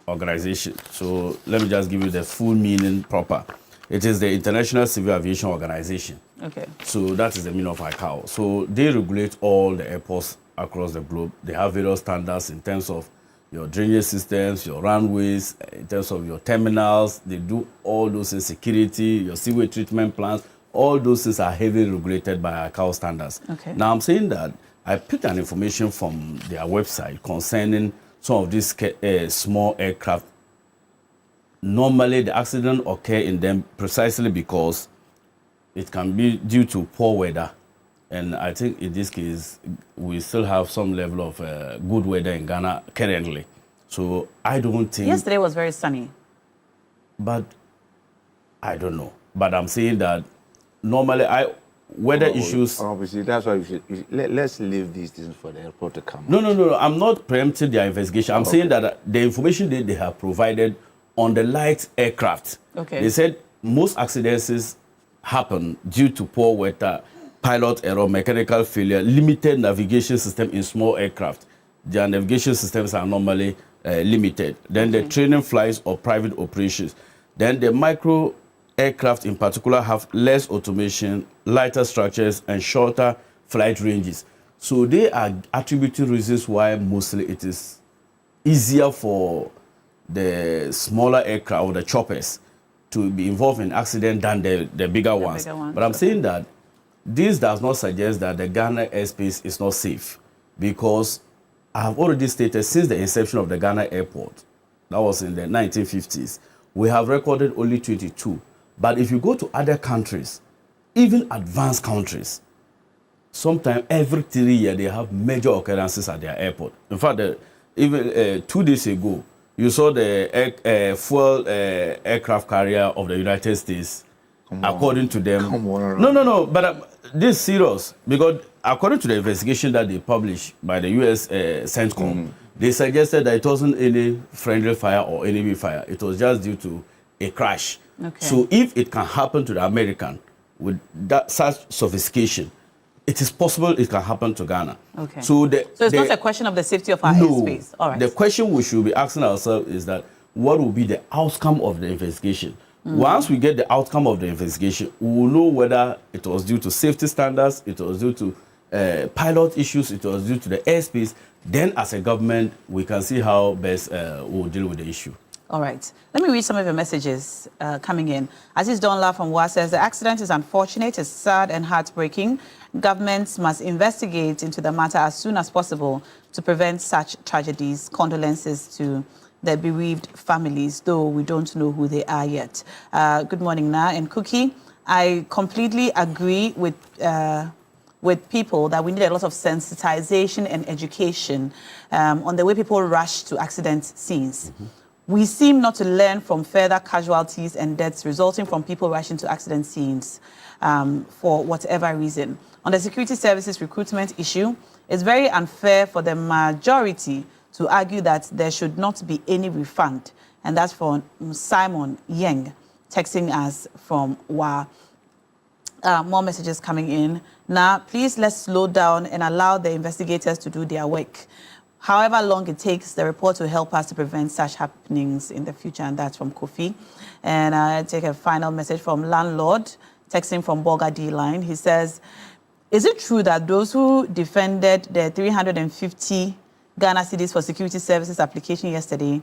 Organization. So let me just give you the full meaning proper. It is the International Civil Aviation Organization. Okay. So that is the meaning of ICAO. So they regulate all the airports across the globe. They have various standards in terms of your drainage systems, your runways, in terms of your terminals. They do all those in security, your sewage treatment plants. All those things are heavily regulated by ICAO standards. Okay. Now I'm saying that I picked an information from their website concerning some of these small aircraft. Normally, the accident occur in them precisely because it can be due to poor weather. And I think in this case, we still have some level of good weather in Ghana currently. So I don't think... Yesterday was very sunny. But I don't know. But I'm saying that normally weather issues... Obviously, that's why let's leave these things for the airport to come. No. I'm not preempting their investigation. I'm saying that the information that they have provided on the light aircraft, they said most accidents happen due to poor weather, pilot error, mechanical failure, limited navigation system in small aircraft. Their navigation systems are normally limited. Then the training flights or private operations. Then the micro aircraft in particular have less automation, lighter structures, and shorter flight ranges. So they are attributing reasons why mostly it is easier for the smaller aircraft or the choppers to be involved in accident than the bigger ones. But I'm saying that This does not suggest that the Ghana airspace is not safe, because I have already stated since the inception of the Ghana airport, that was in the 1950s, we have recorded only 22. But if you go to other countries, even advanced countries, sometimes every 3 years they have major occurrences at their airport. In fact, even 2 days ago, you saw the fuel aircraft carrier of the United States. According to them, no. But this is serious, because according to the investigation that they published by the U.S. CENTCOM, they suggested that it wasn't any friendly fire or enemy fire. It was just due to a crash. Okay. So if it can happen to the American with that such sophistication, it is possible it can happen to Ghana. Okay. So it's not a question of the safety of our airspace. All right. The question we should be asking ourselves is that what will be the outcome of the investigation? Once we get the outcome of the investigation, we will know whether it was due to safety standards, it was due to pilot issues, it was due to the airspace. Then as a government, we can see how best we'll deal with the issue. All right. Let me read some of your messages coming in. Aziz Donla from WA says, the accident is unfortunate, it's sad and heartbreaking. Governments must investigate into the matter as soon as possible to prevent such tragedies. Condolences to the bereaved families, though we don't know who they are yet. Good morning, Na and Cookie. I completely agree with people that we need a lot of sensitization and education on the way people rush to accident scenes. We seem not to learn from further casualties and deaths resulting from people rushing to accident scenes for whatever reason. On the security services recruitment issue, it's very unfair for the majority to argue that there should not be any refund. And that's from Simon Yeng, texting us from WA. More messages coming in. Now, please let's slow down and allow the investigators to do their work. However long it takes, the report will help us to prevent such happenings in the future. And that's from Kofi. And I take a final message from Landlord, texting from Boga D line. He says, is it true that those who defended the 350 Ghana cedis for security services application yesterday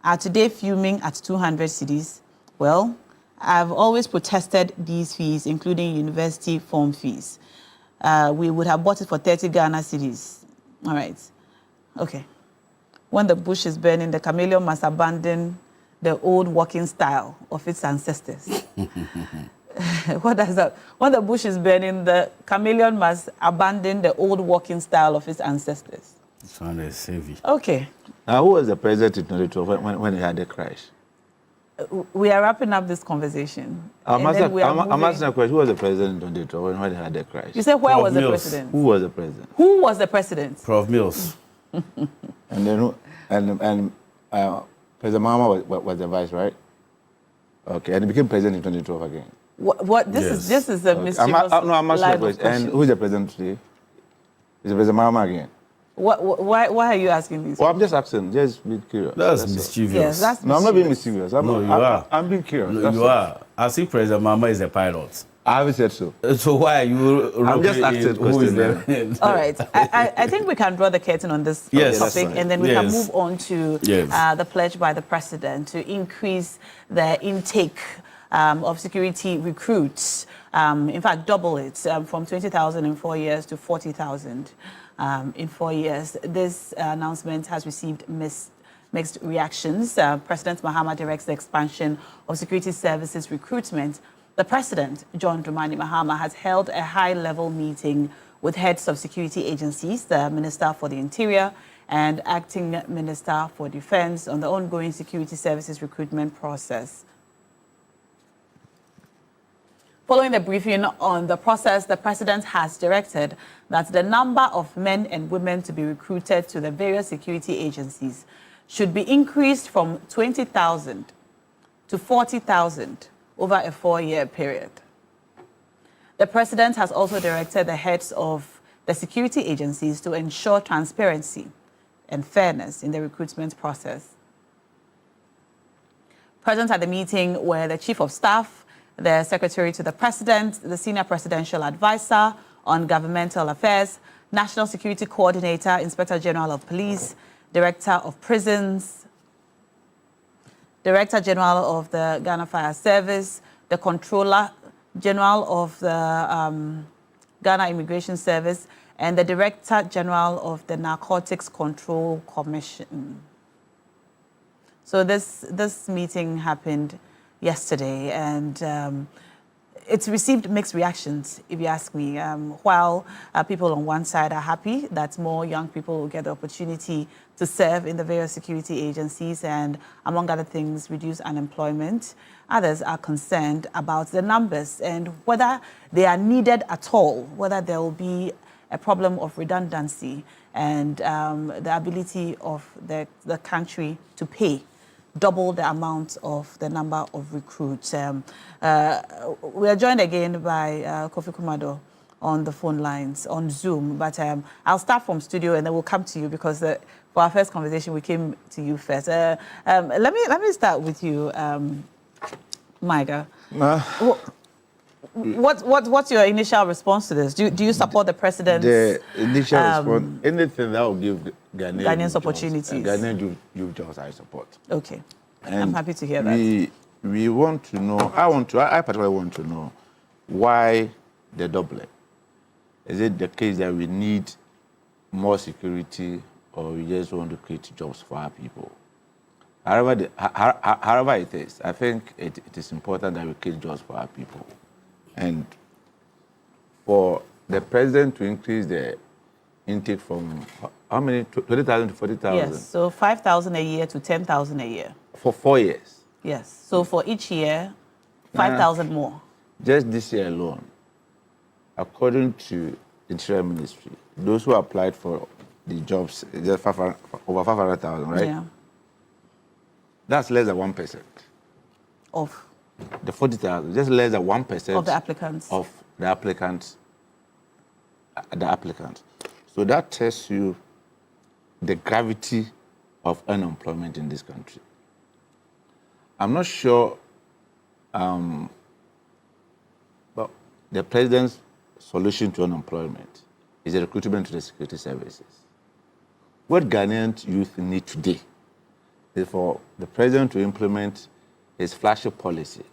are today fuming at 200 cedis? Well, I've always protested these fees, including university form fees. We would have bought it for 30 Ghana cedis. All right. Okay. When the bush is burning, the chameleon must abandon the old walking style of its ancestors. What does that? When the bush is burning, the chameleon must abandon the old walking style of its ancestors. This one is savvy. Okay. Now, who was the president in 2012 when he had the crash? We are wrapping up this conversation. I'm asking a question. Who was the president in 2012 when he had the crash? You said where Prof. was the Mills. president? Who was the president? Who was the president? Prof. Mills. And then President Mahama was the vice, right? Okay, and he became president in 2012 again. What this is a mischievous I'm asking a line of question. And questions. who's the president today? Is it President Mahama again? Why are you asking these? Well, I'm just asking. Just be curious. That's all. mischievous. Yes, that's No, I'm not being mischievous. No, you are. I'm being curious. No, That's you all. are. As if President Mama is a pilot. I haven't said so. So why are you I'm just roping asking in who is questions. the... All right. I think we can draw the curtain on this Yes. topic, Yes. and then we can Yes. move on to Yes. the pledge by the president to increase the intake of security recruits. In fact, double it from 20,000 in 4 years to 40,000 in 4 years. This announcement has received mixed reactions. President Mahama directs the expansion of security services recruitment. The president, John Dramani Mahama, has held a high-level meeting with heads of security agencies, the Minister for the Interior and Acting Minister for Defense, on the ongoing security services recruitment process. Following the briefing on the process, the president has directed that the number of men and women to be recruited to the various security agencies should be increased from 20,000 to 40,000 over a 4-year period. The president has also directed the heads of the security agencies to ensure transparency and fairness in the recruitment process. Present at the meeting were the Chief of Staff, the Secretary to the President, the Senior Presidential Advisor on Governmental Affairs, National Security Coordinator, Inspector General of Police, Director of Prisons, Director General of the Ghana Fire Service, the Controller General of the Ghana Immigration Service, and the Director General of the Narcotics Control Commission. So this meeting happened yesterday, and it's received mixed reactions, if you ask me. While people on one side are happy that more young people will get the opportunity to serve in the various security agencies and, among other things, reduce unemployment, others are concerned about the numbers and whether they are needed at all, whether there will be a problem of redundancy and the ability of the country to pay double the amount of the number of recruits. We are joined again by Kofi Kumado on the phone lines, on Zoom, but I'll start from studio and then we'll come to you because for our first conversation, we came to you first. Let me start with you, Micah. What's your initial response to this? Do you support the president's... The initial response, anything that will give Ghanaians opportunities. Ghanaian youth jobs, I support. Okay. And I'm happy to hear that. We want to know, I particularly want to know why the doublet. Is it the case that we need more security or we just want to create jobs for our people? However it is, I think it is important that we create jobs for our people. And for the president to increase the intake from how many? 20,000 to 40,000? Yes, so 5,000 a year to 10,000 a year. For 4 years. Yes, so for each year, 5,000 more. Just this year alone, according to the Interior Ministry, those who applied for the jobs, just over 500,000, right? Yeah. That's less than 1%. Of The 40,000, just less than 1% of the applicants. Of the applicants. So that tells you the gravity of unemployment in this country. I'm not sure but the president's solution to unemployment is a recruitment to the security services. What Ghanaian youth need today is for the president to implement his flagship policy,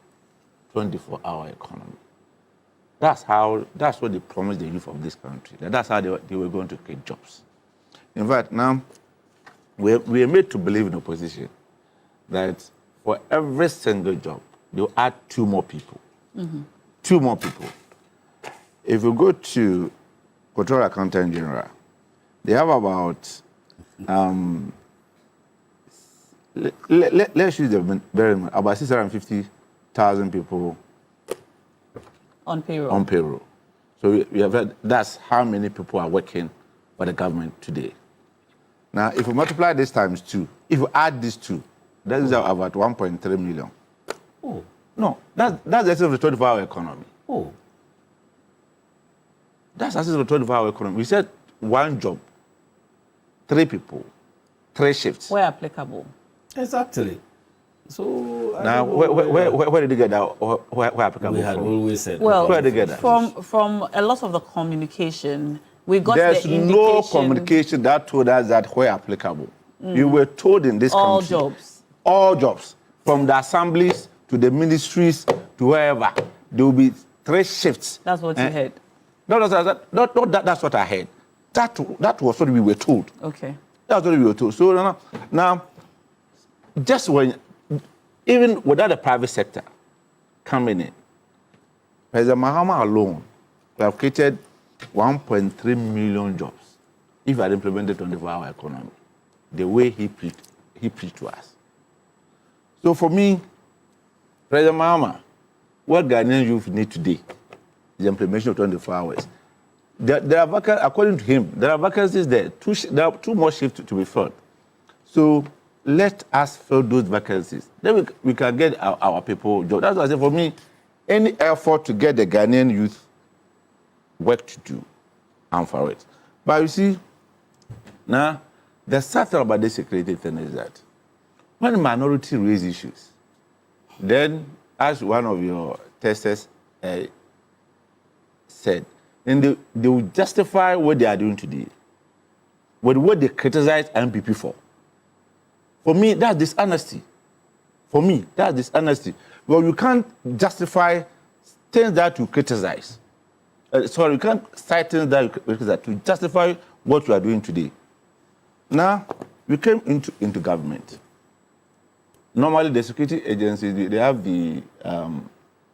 24-hour economy. That's what they promised the youth of this country. That's how they were going to create jobs. In fact, now we are made to believe in opposition that for every single job, they'll add 2 more people. Mm-hmm. 2 more people. If you go to Controller Accountant General, they have about let's use the very much, about 650,000 people on payroll. So we have that's how many people are working for the government today. Now, if you multiply this times 2, if you add these 2, that is about 1.3 million. Oh. No, that's the essence of the 24-hour economy. Oh. That's the essence of the 24-hour economy. We said 1 job, 3 people, 3 shifts. Where applicable. Exactly. So now, where did you get that? Where applicable? We had always said. Well, where did you get that? From a lot of the communication, we got There's the indication. no communication that told us that where applicable. You were told in this all country. jobs. All jobs. From the assemblies to the ministries to wherever. There will be 3 shifts. That's what you heard. No, that's what I heard. That was what we were told. Okay. That's what we were told. So now just when, even without the private sector coming in, President Mahama alone would have created 1.3 million jobs if he had implemented 24-hour economy, the way he preached to us. So for me, President Mahama, what Ghanaian youth need today is the implementation of 24 hours. There are according to him, there are vacancies there. There are 2 more shifts to be filled. So let us fill those vacancies. Then we can get our people jobs. That's why I say, for me, any effort to get the Ghanaian youth work to do, I'm for it. But you see, now, the sad thing about this security thing is that when the minority raise issues, then, as one of your testers said, then they will justify what they are doing today with what they criticize MPP for. For me, that's dishonesty. Well, you can't justify things that you criticize sorry, you can't cite things that to justify what you are doing today. Now, we came into government. Normally, the security agencies, they have the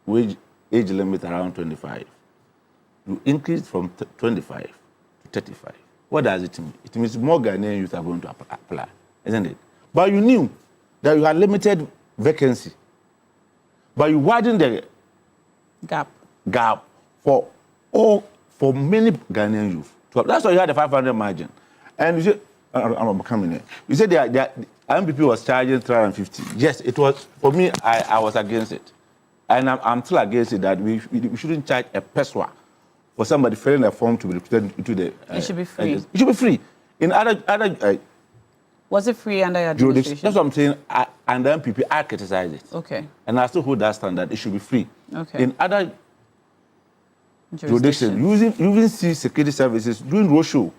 wage age limit around 25. You increase from 25 to 35. What does it mean? It means more Ghanaian youth are going to apply, isn't it? But you knew that you had limited vacancy. But you widened the gap for many Ghanaian youth. That's why you had the 500 margin. And you say, I'm coming here. You said the MPP was charging 350. Yes, it was. For me, I was against it. And I'm still against it that we shouldn't charge a peswa for somebody filling a form to be recruited into the... it should be free. It should be free. In other was it free under your administration? That's what I'm saying. And the MPP, I criticize it. Okay. And I still hold that standard. It should be free. Okay. In other jurisdictions, you even see security services doing roadshow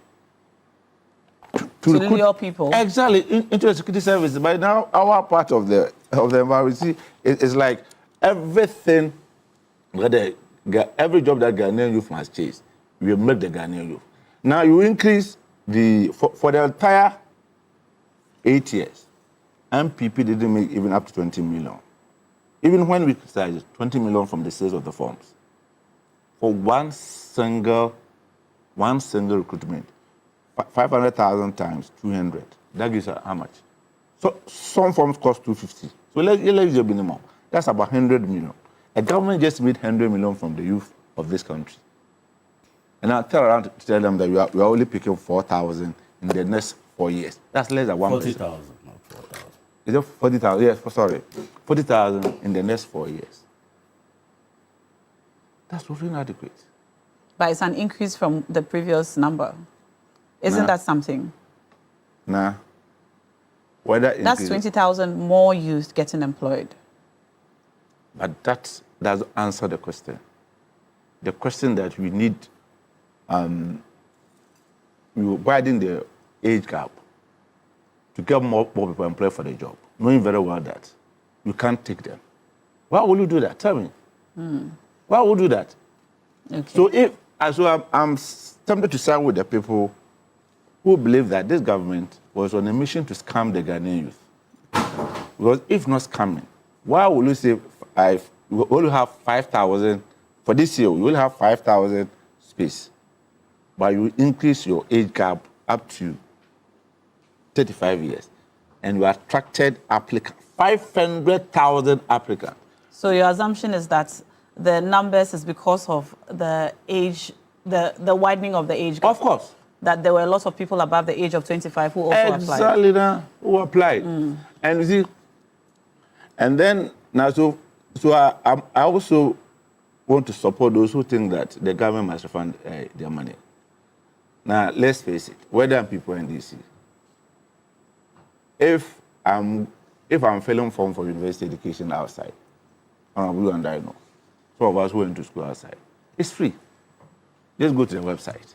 to recruit your people. Exactly, into the security services. By now, our part of the environment, see, it's like everything, every job that Ghanaian youth must chase, we will make the Ghanaian youth. Now, you increase for the entire 8 years, MPP didn't make even up to 20 million. Even when we criticized 20 million from the sales of the forms. For one single recruitment, 500,000 times 200, that gives how much? So some forms cost 250. So let's use the minimum. That's about 100 million. The government just made 100 million from the youth of this country. And I'll tell them that we are only picking 4,000 in the next 4 years. That's less than 1%. 40,000, not 4,000. Is it 40,000? Yes, sorry. 40,000 in the next 4 years. That's really inadequate. But it's an increase from the previous number. Isn't that something? Nah. Whether that's 20,000 more youth getting employed. But that doesn't answer the question. The question that we need, we widen the age gap to get more people employed for the job, knowing very well that you can't take them. Why would you do that? Tell me. Why would you do that? Okay. So I'm tempted to side with the people who believe that this government was on a mission to scam the Ghanaian youth. Because if not scamming, why would you say we only have 5,000 for this year? We will have 5,000 space, but you increase your age gap up to 35 years, and you attracted applicants, 500,000 applicants. So your assumption is that the numbers is because of the age, the widening of the age gap? Of course. That there were a lot of people above the age of 25 who also applied. Exactly, who applied. And you see, and then now, so I also want to support those who think that the government must refund their money. Now, let's face it, whether I'm people in DC, if I'm filling form for university education outside, you and I know, some of us who went to school outside, it's free. Just go to the website.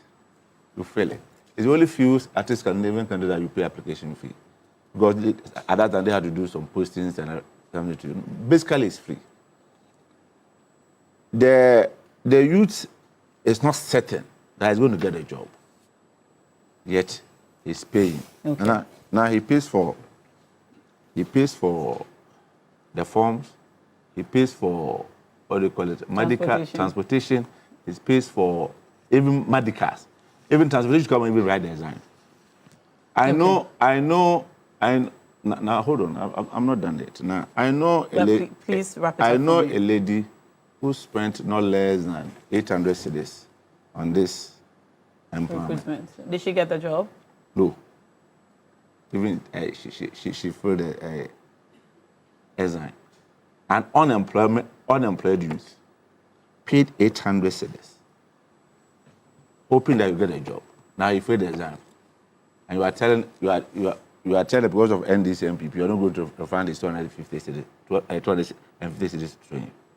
You fill it. It's only few artists Scandinavian countries that you pay application fee. Because at that time they had to do some postings and something. Basically, it's free. The youth is not certain that he's going to get a job. Yet he's paying. Okay. Now he pays for the forms. He pays for what do you call it? Medical transportation. He pays for even medicals. Even transportation come and even write the exam. I know. Now hold on. I'm not done yet. Now I know a lady. Please wrap it up. I know a lady who spent no less than 800 cedis on this employment. Did she get the job? No. Even she filled a exam. An unemployed youth paid 800 cedis, hoping that you get a job. Now you failed the exam, and you are telling because of NDC MPP, you are not going to refund this 250 cedis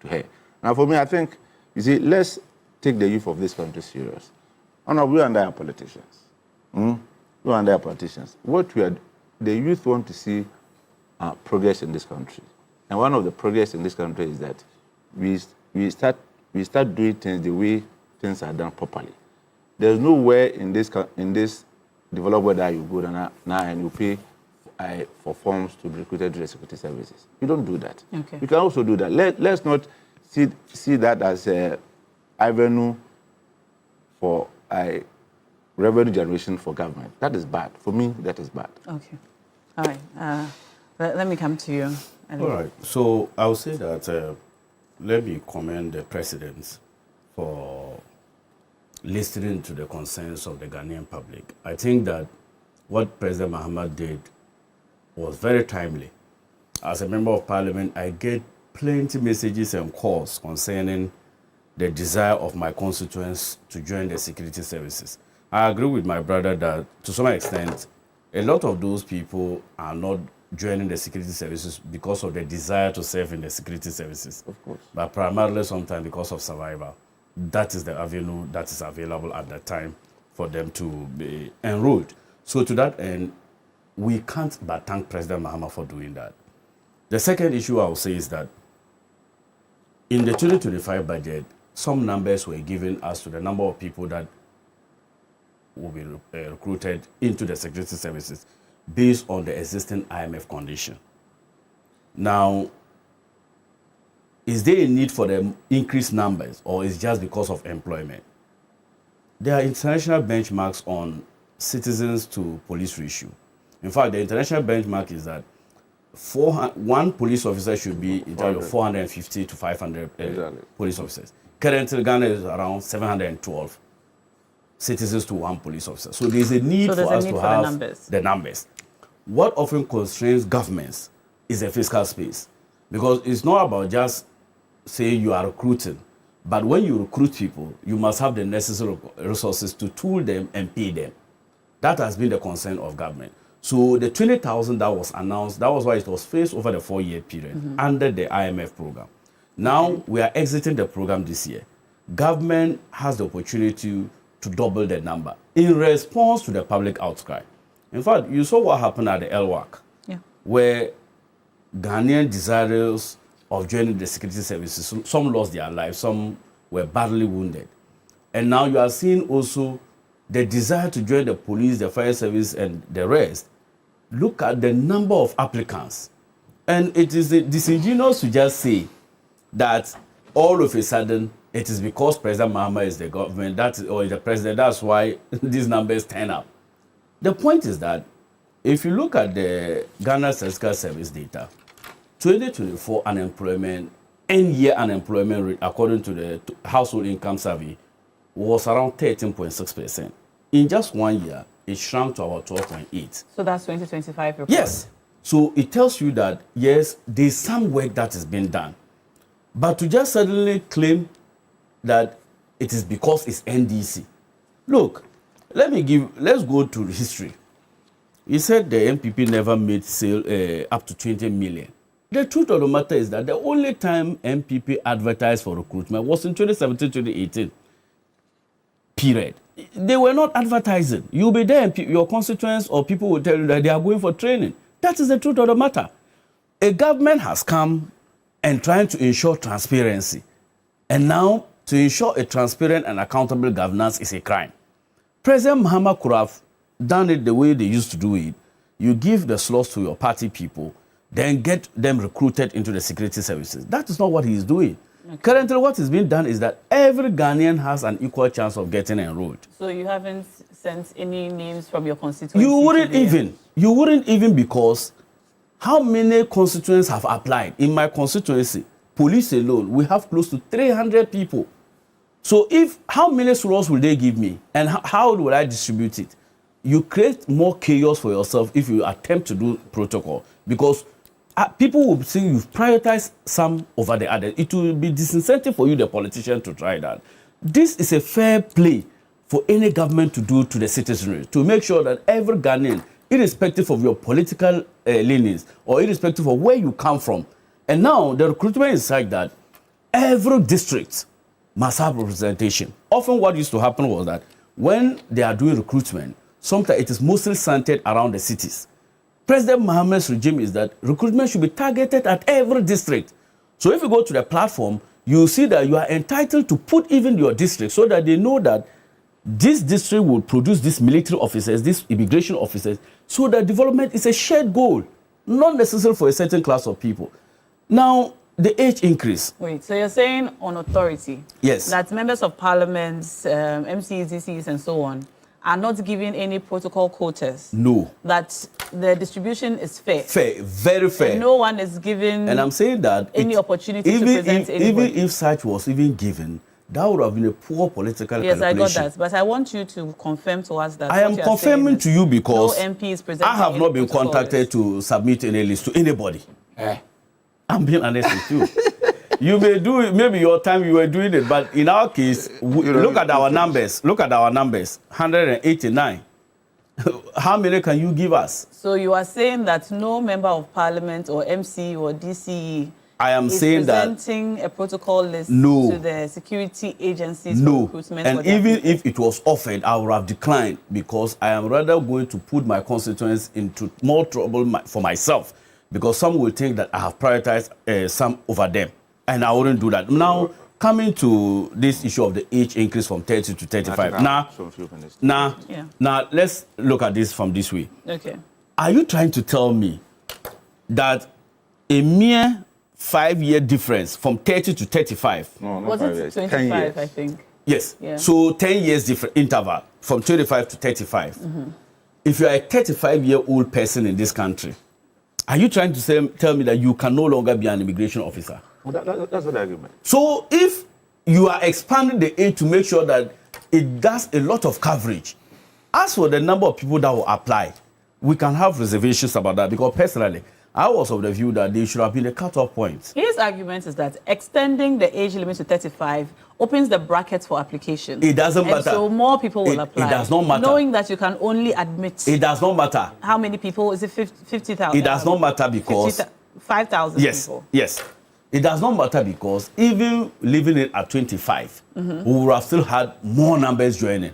to her. Now for me, I think, you see, let's take the youth of this country serious. We and our politicians. We and our politicians. The youth want to see progress in this country. And one of the progress in this country is that we start doing things the way things are done properly. There's nowhere in this developed world that you go now and you pay for forms to be recruited to the security services. You don't do that. Okay. You can also do that. Let's not see that as a avenue for revenue generation for government. That is bad. For me, that is bad. Okay. All right. Let me come to you. All right. So I would say that let me commend the president for listening to the concerns of the Ghanaian public. I think that what President Mahama did was very timely. As a member of parliament, I get plenty messages and calls concerning the desire of my constituents to join the security services. I agree with my brother that to some extent, a lot of those people are not joining the security services because of the desire to serve in the security services. Of course. But primarily sometimes because of survival. That is the avenue that is available at that time for them to be enrolled. So to that end, we can't but thank President Mahama for doing that. The second issue I will say is that in the 2025 budget, some numbers were given as to the number of people that will be recruited into the security services based on the existing IMF condition. Now, is there a need for the increased numbers or is it just because of employment? There are international benchmarks on citizens to police ratio. In fact, the international benchmark is that one police officer should be in charge of 450 to 500 police officers. Currently, Ghana is around 712 citizens to one police officer. So there's a need for us to have the numbers. What often constrains governments is the fiscal space. Because it's not about just saying you are recruiting, but when you recruit people, you must have the necessary resources to tool them and pay them. That has been the concern of government. So the 20,000 that was announced, that was why it was phased over the 4-year period under the IMF program. Now we are exiting the program this year. Government has the opportunity to double the number in response to the public outcry. In fact, you saw what happened at the LWAC, where Ghanaian desirous of joining the security services, some lost their lives, some were badly wounded. And now you are seeing also the desire to join the police, the fire service, and the rest. Look at the number of applicants. And it is disingenuous to just say that all of a sudden it is because President Mahama is the government, or the president, that's why these numbers turn up. The point is that if you look at the Ghana Statistical Service data, 2024 unemployment, end-year unemployment rate, according to the Household Income Survey, was around 13.6%. In just 1 year, it shrank to about 12.8. So that's 2025 report? Yes. So it tells you that, yes, there's some work that is being done. But to just suddenly claim that it is because it's NDC. Look, let's go to history. You said the MPP never made sale up to 20 million. The truth of the matter is that the only time MPP advertised for recruitment was in 2017-2018 period. They were not advertising. You'll be there and your constituents or people will tell you that they are going for training. That is the truth of the matter. A government has come and trying to ensure transparency. And now to ensure a transparent and accountable governance is a crime. President Mahama could have done it the way they used to do it. You give the slots to your party people, then get them recruited into the security services. That is not what he is doing. Okay. Currently, what is being done is that every Ghanaian has an equal chance of getting enrolled. So you haven't sent any names from your constituency? You wouldn't even because how many constituents have applied? In my constituency, police alone, we have close to 300 people. So how many slots will they give me? And how will I distribute it? You create more chaos for yourself if you attempt to do protocol. Because people will say you've prioritized some over the other. It will be disincentive for you, the politician, to try that. This is a fair play for any government to do to the citizenry, to make sure that every Ghanaian, irrespective of your political leanings or irrespective of where you come from, and now the recruitment is like that, every district must have representation. Often what used to happen was that when they are doing recruitment, sometimes it is mostly centered around the cities. President Mahama's regime is that recruitment should be targeted at every district. So if you go to the platform, you see that you are entitled to put even your district so that they know that this district will produce these military officers, these immigration officers, so that development is a shared goal, not necessarily for a certain class of people. Now, the age increase. Wait, so you're saying on authority, yes, that members of parliament, MCs, DCs, and so on, are not given any protocol quotas? No. That the distribution is fair? Fair, very fair. And no one is given and I'm saying that any opportunity to present anybody? Even if such was even given, that would have been a poor political calculation. Yes, I got that. But I want you to confirm to us that I am confirming to you because no MP is presenting I have not been contacted to submit any list to anybody. I'm being honest with you. You may do it, maybe your time you were doing it, but in our case, look at our numbers. Look at our numbers, 189. How many can you give us? So you are saying that no member of parliament or MC or DCE I am saying that presenting a protocol list no, to the security agencies no, for recruitment? and even if it was offered, I would have declined because I am rather going to put my constituents into more trouble for myself because some will think that I have prioritized some over them, and I wouldn't do that. Now, coming to this issue of the age increase from 30 to 35. Now, let's look at this from this way. Okay. Are you trying to tell me that a mere 5-year difference from 30 to 35? No, not was 5 it years. 25, I think? Yes. Yeah. So 10 years different interval from 25 to 35. If you are a 35-year-old person in this country, are you trying to tell me that you can no longer be an immigration officer? Well, that's the argument. So if you are expanding the age to make sure that it does a lot of coverage, as for the number of people that will apply, we can have reservations about that because personally, I was of the view that there should have been a cut-off point. His argument is that extending the age limit to 35 opens the brackets for application. It doesn't matter. So more people will apply. It does not matter. Knowing that you can only admit. It does not matter. How many people? Is it 50,000? It does not matter because 5,000 people. Yes. It does not matter because even leaving it at 25, we would have still had more numbers joining.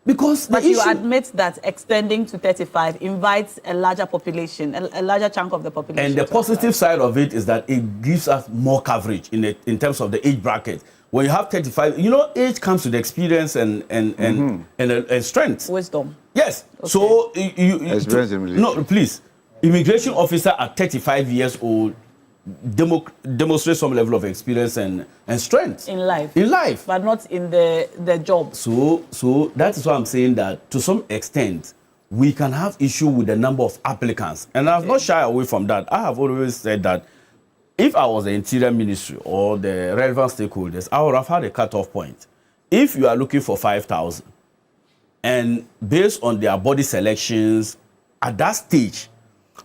Because but you admit that extending to 35 invites a larger population, a larger chunk of the population. And the positive side of it is that it gives us more coverage in terms of the age bracket. When you have 35, age comes with experience and strength. Wisdom. Yes. Okay. So experience in relation. No, please. Immigration officer at 35 years old demonstrate some level of experience and strength in life. In life, but not in the job. So that is why I'm saying that to some extent we can have issue with the number of applicants, and I've not shy away from that. I have always said that if I was the Interior Ministry or the relevant stakeholders, I would have had a cutoff point. If you are looking for 5,000, and based on their body selections at that stage.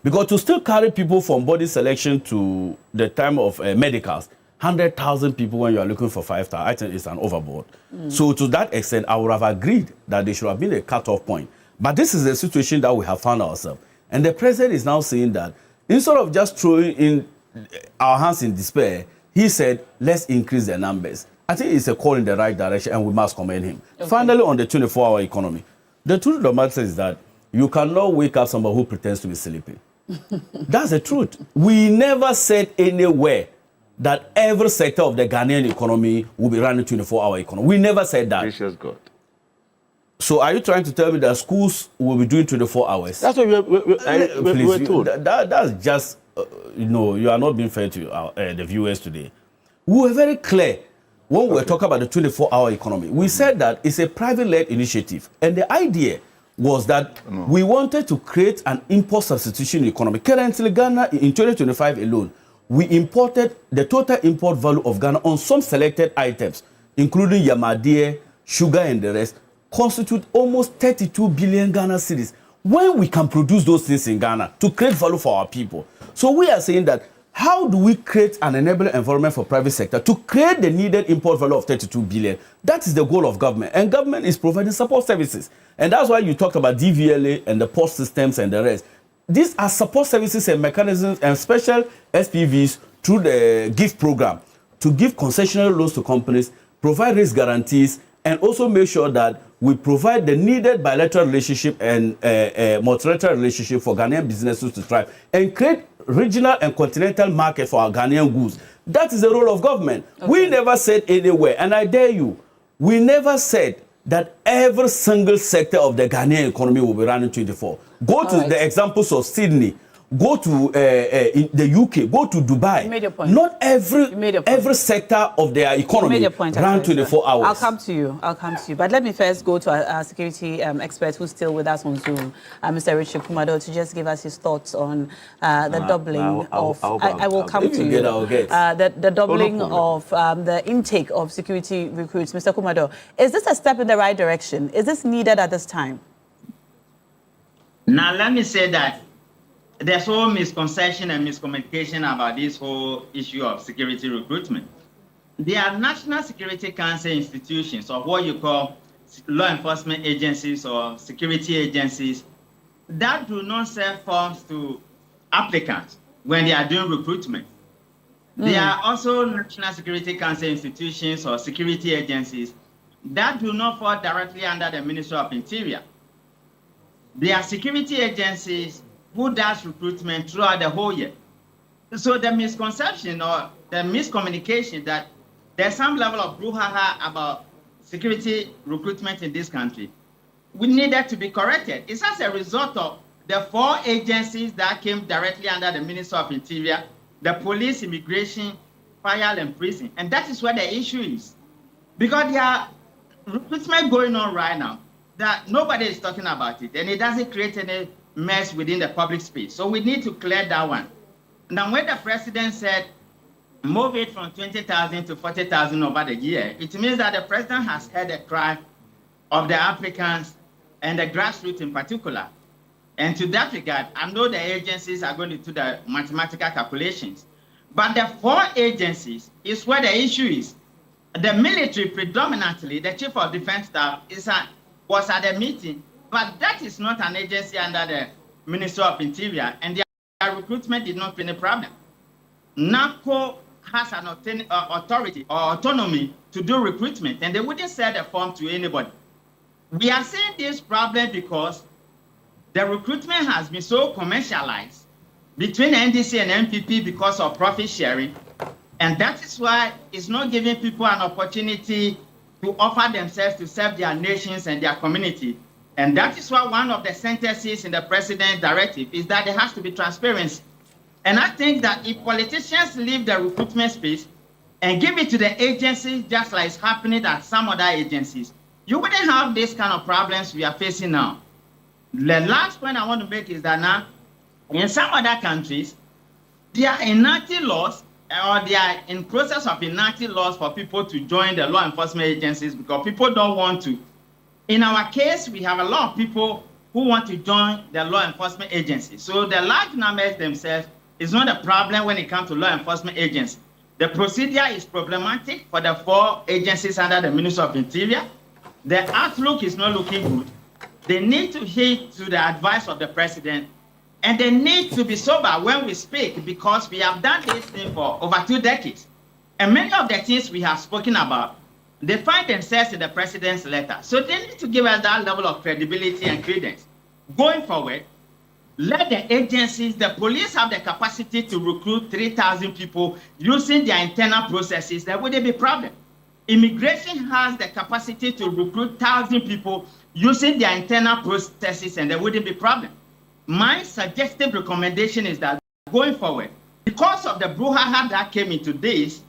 Because to still carry people from body selection to the time of medicals, 100,000 people when you are looking for 5,000, I think it's an overboard. So to that extent, I would have agreed that there should have been a cutoff point. But this is the situation that we have found ourselves. And the president is now saying that instead of just throwing in our hands in despair, he said, let's increase the numbers. I think it's a call in the right direction and we must commend him. Okay. Finally, on the 24-hour economy, the truth of the matter is that you cannot wake up somebody who pretends to be sleeping. That's the truth. We never said anywhere that every sector of the Ghanaian economy will be running 24-hour economy. We never said that. Gracious God. So are you trying to tell me that schools will be doing 24 hours? That's what we were told. That's just, you are not being fair to the viewers today. We were very clear when we were talking about the 24-hour economy. We said that it's a private-led initiative. And the idea was that we wanted to create an import substitution economy. Currently, Ghana, in 2025 alone, we imported the total import value of Ghana on some selected items, including Yamadia, sugar, and the rest, constitute almost 32 billion Ghana cedis. When we can produce those things in Ghana to create value for our people. So we are saying that how do we create an enabling environment for private sector to create the needed import value of 32 billion? That is the goal of government. And government is providing support services. And that's why you talked about DVLA and the post systems and the rest. These are support services and mechanisms and special SPVs through the GIFT program to give concessional loans to companies, provide risk guarantees, and also make sure that we provide the needed bilateral relationship and multilateral relationship for Ghanaian businesses to thrive and create regional and continental market for our Ghanaian goods. That is the role of government. Okay. We never said anywhere, and I dare you, we never said that every single sector of the Ghanaian economy will be running 24. Go to the examples of Sydney. Go to in the UK, go to Dubai. You made your point. Not every sector of their economy run 24 hours. I'll come to you. But let me first go to our security expert who's still with us on Zoom, Mr. Richard Kumado, to just give us his thoughts on the doubling of. I will come to you. The doubling of the intake of security recruits. Mr. Kumado, is this a step in the right direction? Is this needed at this time? Now, let me say that there's whole misconception and miscommunication about this whole issue of security recruitment. There are National Security Council institutions, or what you call law enforcement agencies or security agencies, that do not sell forms to applicants when they are doing recruitment. There are also National Security Council institutions or security agencies that do not fall directly under the Ministry of Interior. There are security agencies who does recruitment throughout the whole year. So the misconception or the miscommunication that there's some level of brouhaha about security recruitment in this country, we needed to be corrected. It's as a result of the 4 agencies that came directly under the Ministry of Interior, the police, immigration, fire, and prison. And that is where the issue is. Because there are recruitment going on right now that nobody is talking about it, and it doesn't create any mess within the public space. So we need to clear that one. Now, when the president said, move it from 20,000 to 40,000 over the year, it means that the president has heard the cry of the applicants and the grassroots in particular. And to that regard, I know the agencies are going to do the mathematical calculations. But the 4 agencies is where the issue is. The military predominantly, the chief of defense staff was at the meeting, but that is not an agency under the Ministry of Interior, and their recruitment did not bring a problem. NAPCO has an authority or autonomy to do recruitment, and they wouldn't sell the form to anybody. We are seeing this problem because the recruitment has been so commercialized between NDC and NPP because of profit sharing, and that is why it's not giving people an opportunity to offer themselves to serve their nations and their community. And that is why one of the sentences in the president's directive is that there has to be transparency. And I think that if politicians leave the recruitment space and give it to the agencies, just like it's happening at some other agencies, you wouldn't have this kind of problems we are facing now. The last point I want to make is that now, in some other countries, they are enacting laws, or they are in process of enacting laws for people to join the law enforcement agencies because people don't want to. In our case, we have a lot of people who want to join the law enforcement agencies. So the large numbers themselves is not a problem when it comes to law enforcement agencies. The procedure is problematic for the 4 agencies under the Ministry of Interior. The outlook is not looking good. They need to heed to the advice of the president, and they need to be sober when we speak because we have done this thing for over 2 decades. And many of the things we have spoken about, they find themselves in the president's letter. So they need to give us that level of credibility and credence. Going forward, let the agencies, the police have the capacity to recruit 3,000 people using their internal processes. There wouldn't be a problem. Immigration has the capacity to recruit 1,000 people using their internal processes, and there wouldn't be a problem. My suggestive recommendation is that going forward, because of the brouhaha that came into this,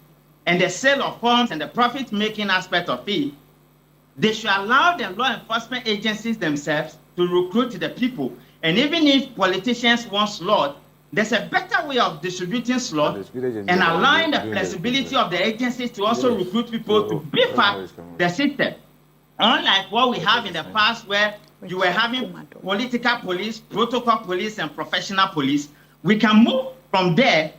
and the sale of funds and the profit-making aspect of it, they should allow the law enforcement agencies themselves to recruit the people. And even if politicians want slot, there's a better way of distributing slot and allowing the flexibility of the agencies to also recruit people to beef up the system. Unlike what we have in the past where you were having political police, protocol police, and professional police, we can move from there,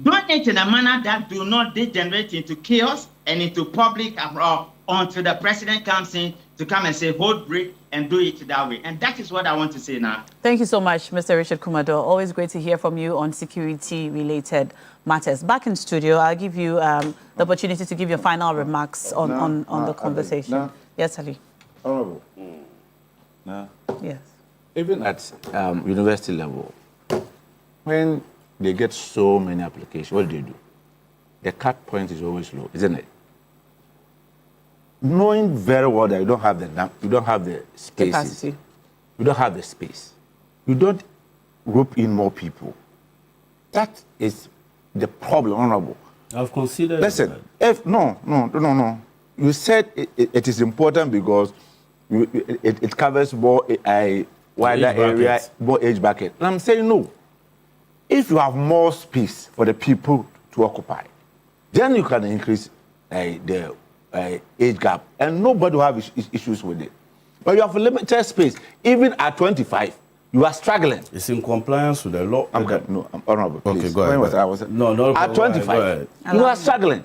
doing it in a manner that do not degenerate into chaos and into public uproar until the president comes in to come and say, hold break and do it that way. And that is what I want to say now. Thank you so much, Mr. Richard Kumado. Always great to hear from you on security-related matters. Back in studio, I'll give you the opportunity to give your final remarks on the conversation. Yes, Ali. Honorable. Now, yes. Even at university level, when they get so many applications. What do? The cut point is always low, isn't it? Knowing very well that you don't have the spaces, Capacity. you don't have the space, you don't rope in more people. That is the problem, Honorable. I've considered. Listen, no. You said it is important because it covers more a wider area, more age bracket. And I'm saying no. If you have more space for the people to occupy, then you can increase the age gap, and nobody will have issues with it. But you have a limited space. Even at 25, you are struggling. It's in compliance with the law. Honorable, please. Okay, go ahead. No. At 25, you are struggling.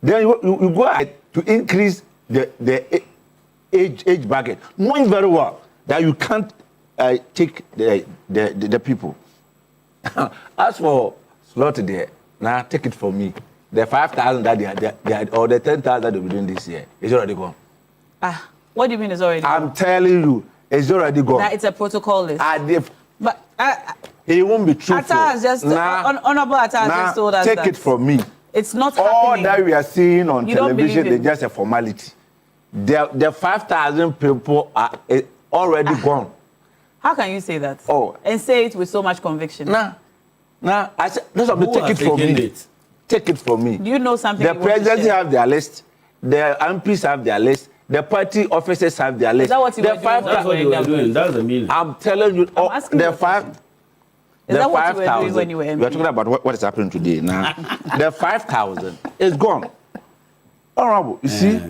Then you go ahead to increase the age bracket, knowing very well that you can't take the people. As for slaughter there, now take it from me. The 5,000 that they are, or the 10,000 that they'll be doing this year, it's already gone. What do you mean it's already gone? I'm telling you, it's already gone. That it's a protocol list. But he won't be truthful. Atta has just, Honorable Atta has just told us take that. It from me. It's not all happening. That we are seeing on You don't television believe is just a formality. The 5,000 people are already gone. How can you say that? Oh. And say it with so much conviction. Nah. I said, take it from me. Take it from me. Do you know something? The presidency have their list. The MPs have their list. The party officers have their list. Is that what you were doing? That's what you were doing. That's the meaning. I'm telling you, the 5,000. Is that what you were doing when you were MP? We are talking about what is happening today now. The 5,000 is gone. Honorable, you see,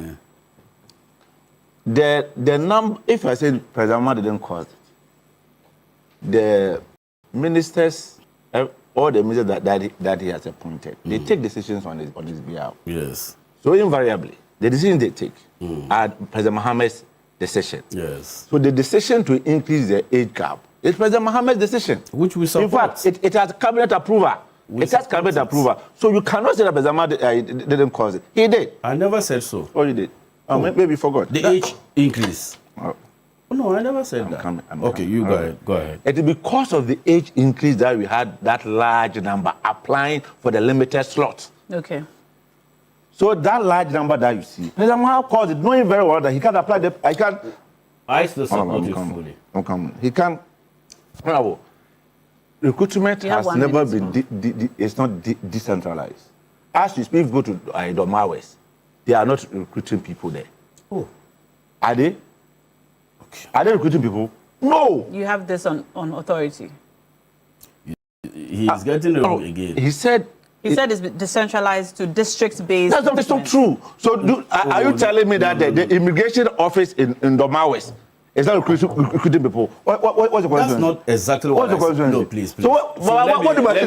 the number. If I say President Mahama didn't cause it, the ministers, all the ministers that he has appointed, they take decisions on his behalf. Yes. So invariably, the decisions they take are President Mahama's decision. Yes. So the decision to increase the age gap is President Mahama's decision. Which we support. In fact, it has cabinet approval. It has cabinet approval. So you cannot say that President Mahama didn't cause it. He did. I never said so. Oh, you did. Maybe you forgot. The age increase. Oh. No, I never said that. Okay, you go ahead. Go ahead. It is because of the age increase that we had that large number applying for the limited slots. Okay. So that large number that you see, President Mahama caused it, knowing very well that he can't apply I still support you fully. He can't. Bravo. Recruitment has never been, it's not decentralized. As you speak, go to Doma West. They are not recruiting people there. Oh. Are they? Okay. Are they recruiting people? No. You have this on authority. He's getting it wrong again. He said it's decentralized to district-based. That's not true. So are you telling me that the immigration office in Doma West is not recruiting people? What's the question? That's not exactly what I said. No, please. So what do I say?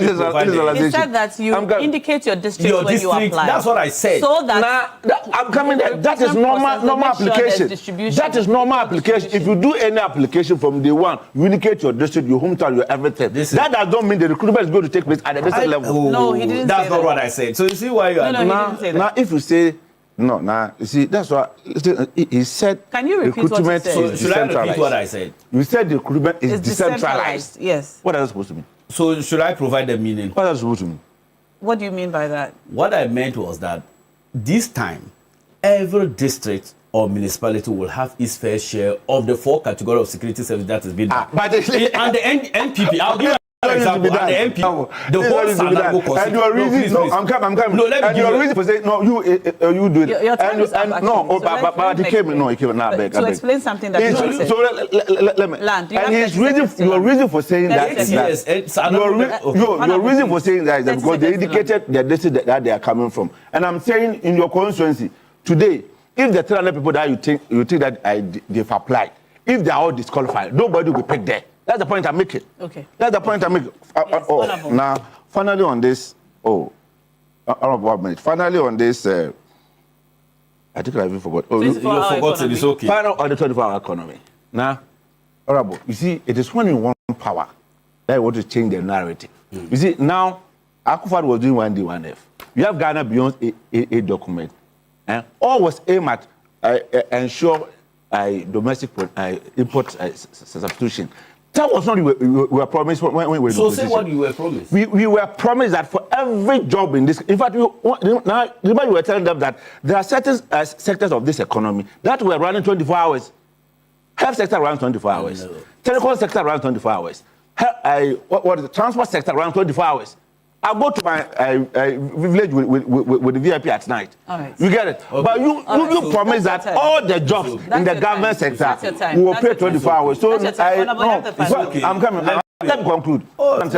He said that you indicate your district when you apply. That's what I said. So that I'm coming there. That is normal application. That is normal application. If you do any application from day one, you indicate your district, your hometown, your everything. That does not mean the recruitment is going to take place at the district level. No, he didn't say that. That's not what I said. So you see why you are doing that. Now, if you say you see, that's what he said. Can you repeat what you said? So should I repeat what I said? You said the recruitment is decentralized. Yes. What is that supposed to mean? So should I provide the meaning? What is that supposed to mean? What do you mean by that? What I meant was that this time, every district or municipality will have its fair share of the 4 categories of security service that is being done. But and the NPP, I'll give you an example. And the MP, the whole Sanago constituency. And your reason, no, I'm coming. No, let me and your reason for saying, no, you do it. Your time is up, but he came, no, he came, now, to explain something that you said. So let me. Land, and your reason for saying that is that. Your reason for saying that is that because they indicated the district that they are coming from. And I'm saying in your constituency, today, if the 300 people that you think that they've applied, if they are all disqualified, nobody will be picked there. That's the point I'm making. Okay. That's the point I'm making. Yes, now, finally on this, finally on this, I think I even forgot. You forgot it, it's okay. Final on the 24-hour economy. Now, honorable, you see, it is when you want power that you want to change the narrative. You see, now, Akufo was doing 1D, 1F. You have Ghana beyond a document. And all was aimed at ensure domestic import substitution. That was not we were promised when we were in So opposition. say what you were promised. We were promised that for every job in this, in fact, now remember we were telling them that there are certain sectors of this economy that were running 24 hours. Health sector runs 24 hours. No. Telecom sector runs 24 hours. What is the transport sector runs 24 hours. I'll go to my village with the VIP at night. All right. You get it? Okay. But you promise that all the jobs in the government sector will pay 24 hours. So I'm coming. Let me conclude. That's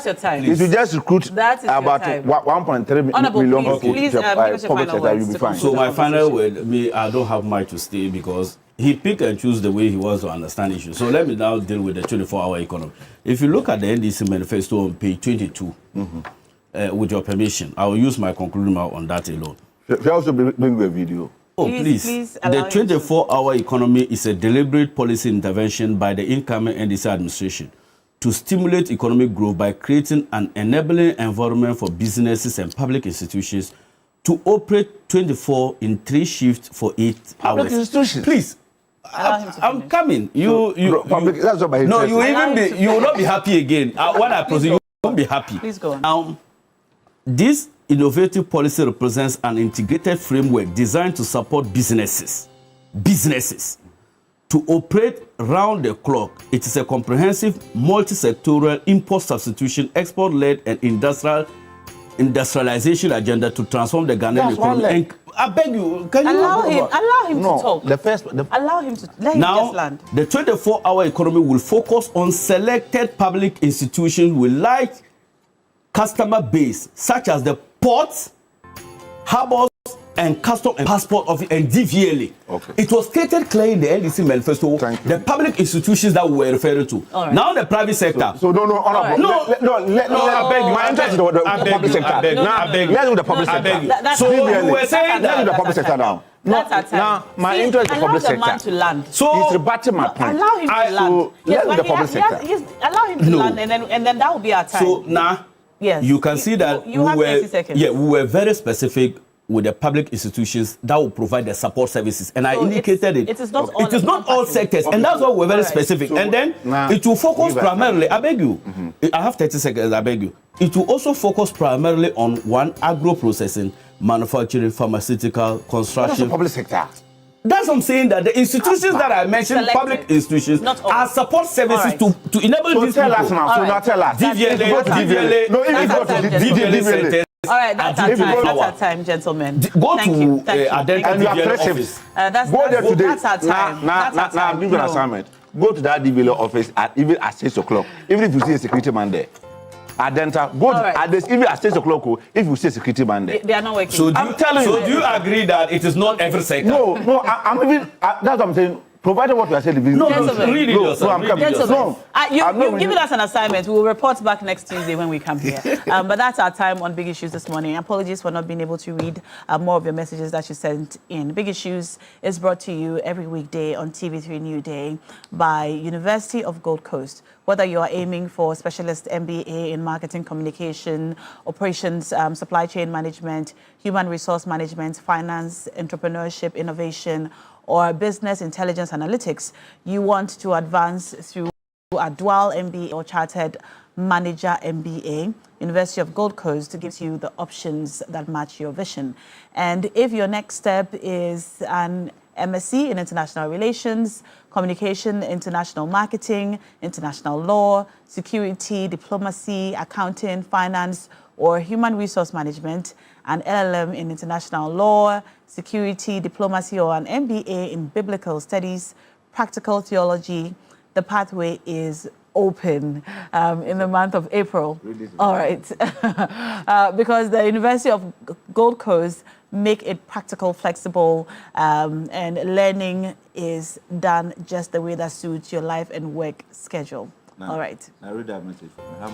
your time. If you just recruit That is your about time. 1.3 million people please, to give us your public final sector, words you'll be to fine. So my final word, I don't have much to say because he pick and choose the way he wants to understand issues. So let me now deal with the 24-hour economy. If you look at the NDC manifesto on page 22, with your permission, I will use my concluding remark on that alone. You also bring a video. Oh, please. The 24-hour economy is a deliberate policy intervention by the incoming NDC administration to stimulate economic growth by creating an enabling environment for businesses and public institutions to operate 24 in 3 shifts for 8 hours. Public institutions? Please. I'm coming. That's what my No, interest is. you will not be happy again. When I proceed, you won't be happy. Please go on. This innovative policy represents an integrated framework designed to support businesses to operate round the clock. It is a comprehensive, multi-sectoral import substitution, export-led, and industrialization agenda to transform the Ghanaian economy. And I beg you, can you allow him to talk? Allow him to let him just land. The 24-hour economy will focus on selected public institutions with large customer base, such as the ports, harbors, and custom and passport office and DVLA. Okay. It was stated clearly in the NDC manifesto, the public institutions that we were referring to. Right. Now the private sector. So no, right. I beg you. My interest is the public sector. I beg you. Let's do the public sector. So you were saying let's do the public sector now. That's our time. Now, my interest is the public Allow the man sector. to land. So He's rebutting my point. Allow him to land. So let's do the but public sector. Allow him to No. land, and then that will be our time. So now, yes. you can see that you have 30 seconds. we were very specific with the public institutions that will provide the support services, and I indicated it. It is not It is not all sectors, and that's why we're very specific. So and then now, it will focus primarily. I beg you. I have 30 seconds. I beg you. It will also focus primarily on one agro processing, manufacturing, pharmaceutical, That's construction. the public sector. That's what I'm saying, that the institutions that I mentioned, Selected. public institutions, Not all. are support services Right. to enable So these tell people. us now. So now tell us. DVLA. No, if you go to DVLA. centers. All right, that's our If you time. go That's to- our time, gentlemen. Go Thank to you. Thank you. Adenta And you are DVLA pressing. office. Go there today. That's our time. Now, I'm giving you an assignment. Go to that DVLA office even at 6 o'clock. Even if you see a security man there. Adenta, go All right. at this, even at 6 o'clock, if you see a security man there. They are not working. So I'm telling you. So do you agree that it is not every sector? No, I'm even, that's what I'm saying. Provided what you are saying. No, Gentlemen. read it yourself. I'm read it coming. yourself. Gentlemen, No, you've given us an assignment. We will report back next Tuesday when we come here. But that's our time on Big Issues this morning. Apologies for not being able to read more of your messages that you sent in. Big Issues is brought to you every weekday on TV3 New Day by University of Gold Coast. Whether you are aiming for specialist MBA in marketing communication, operations, supply chain management, human resource management, finance, entrepreneurship, innovation, or business intelligence analytics, you want to advance through a dual MBA or chartered manager MBA, University of Gold Coast gives you the options that match your vision. And if your next step is an MSc in International Relations, Communication, International Marketing, International Law, Security, Diplomacy, Accounting, Finance, or Human Resource Management, an LLM in International Law, Security, Diplomacy, or an MBA in Biblical Studies, Practical Theology, the pathway is open in the month of April. All right. Because the University of Gold Coast make it practical, flexible, and learning is done just the way that suits your life and work schedule. All right. I read that message.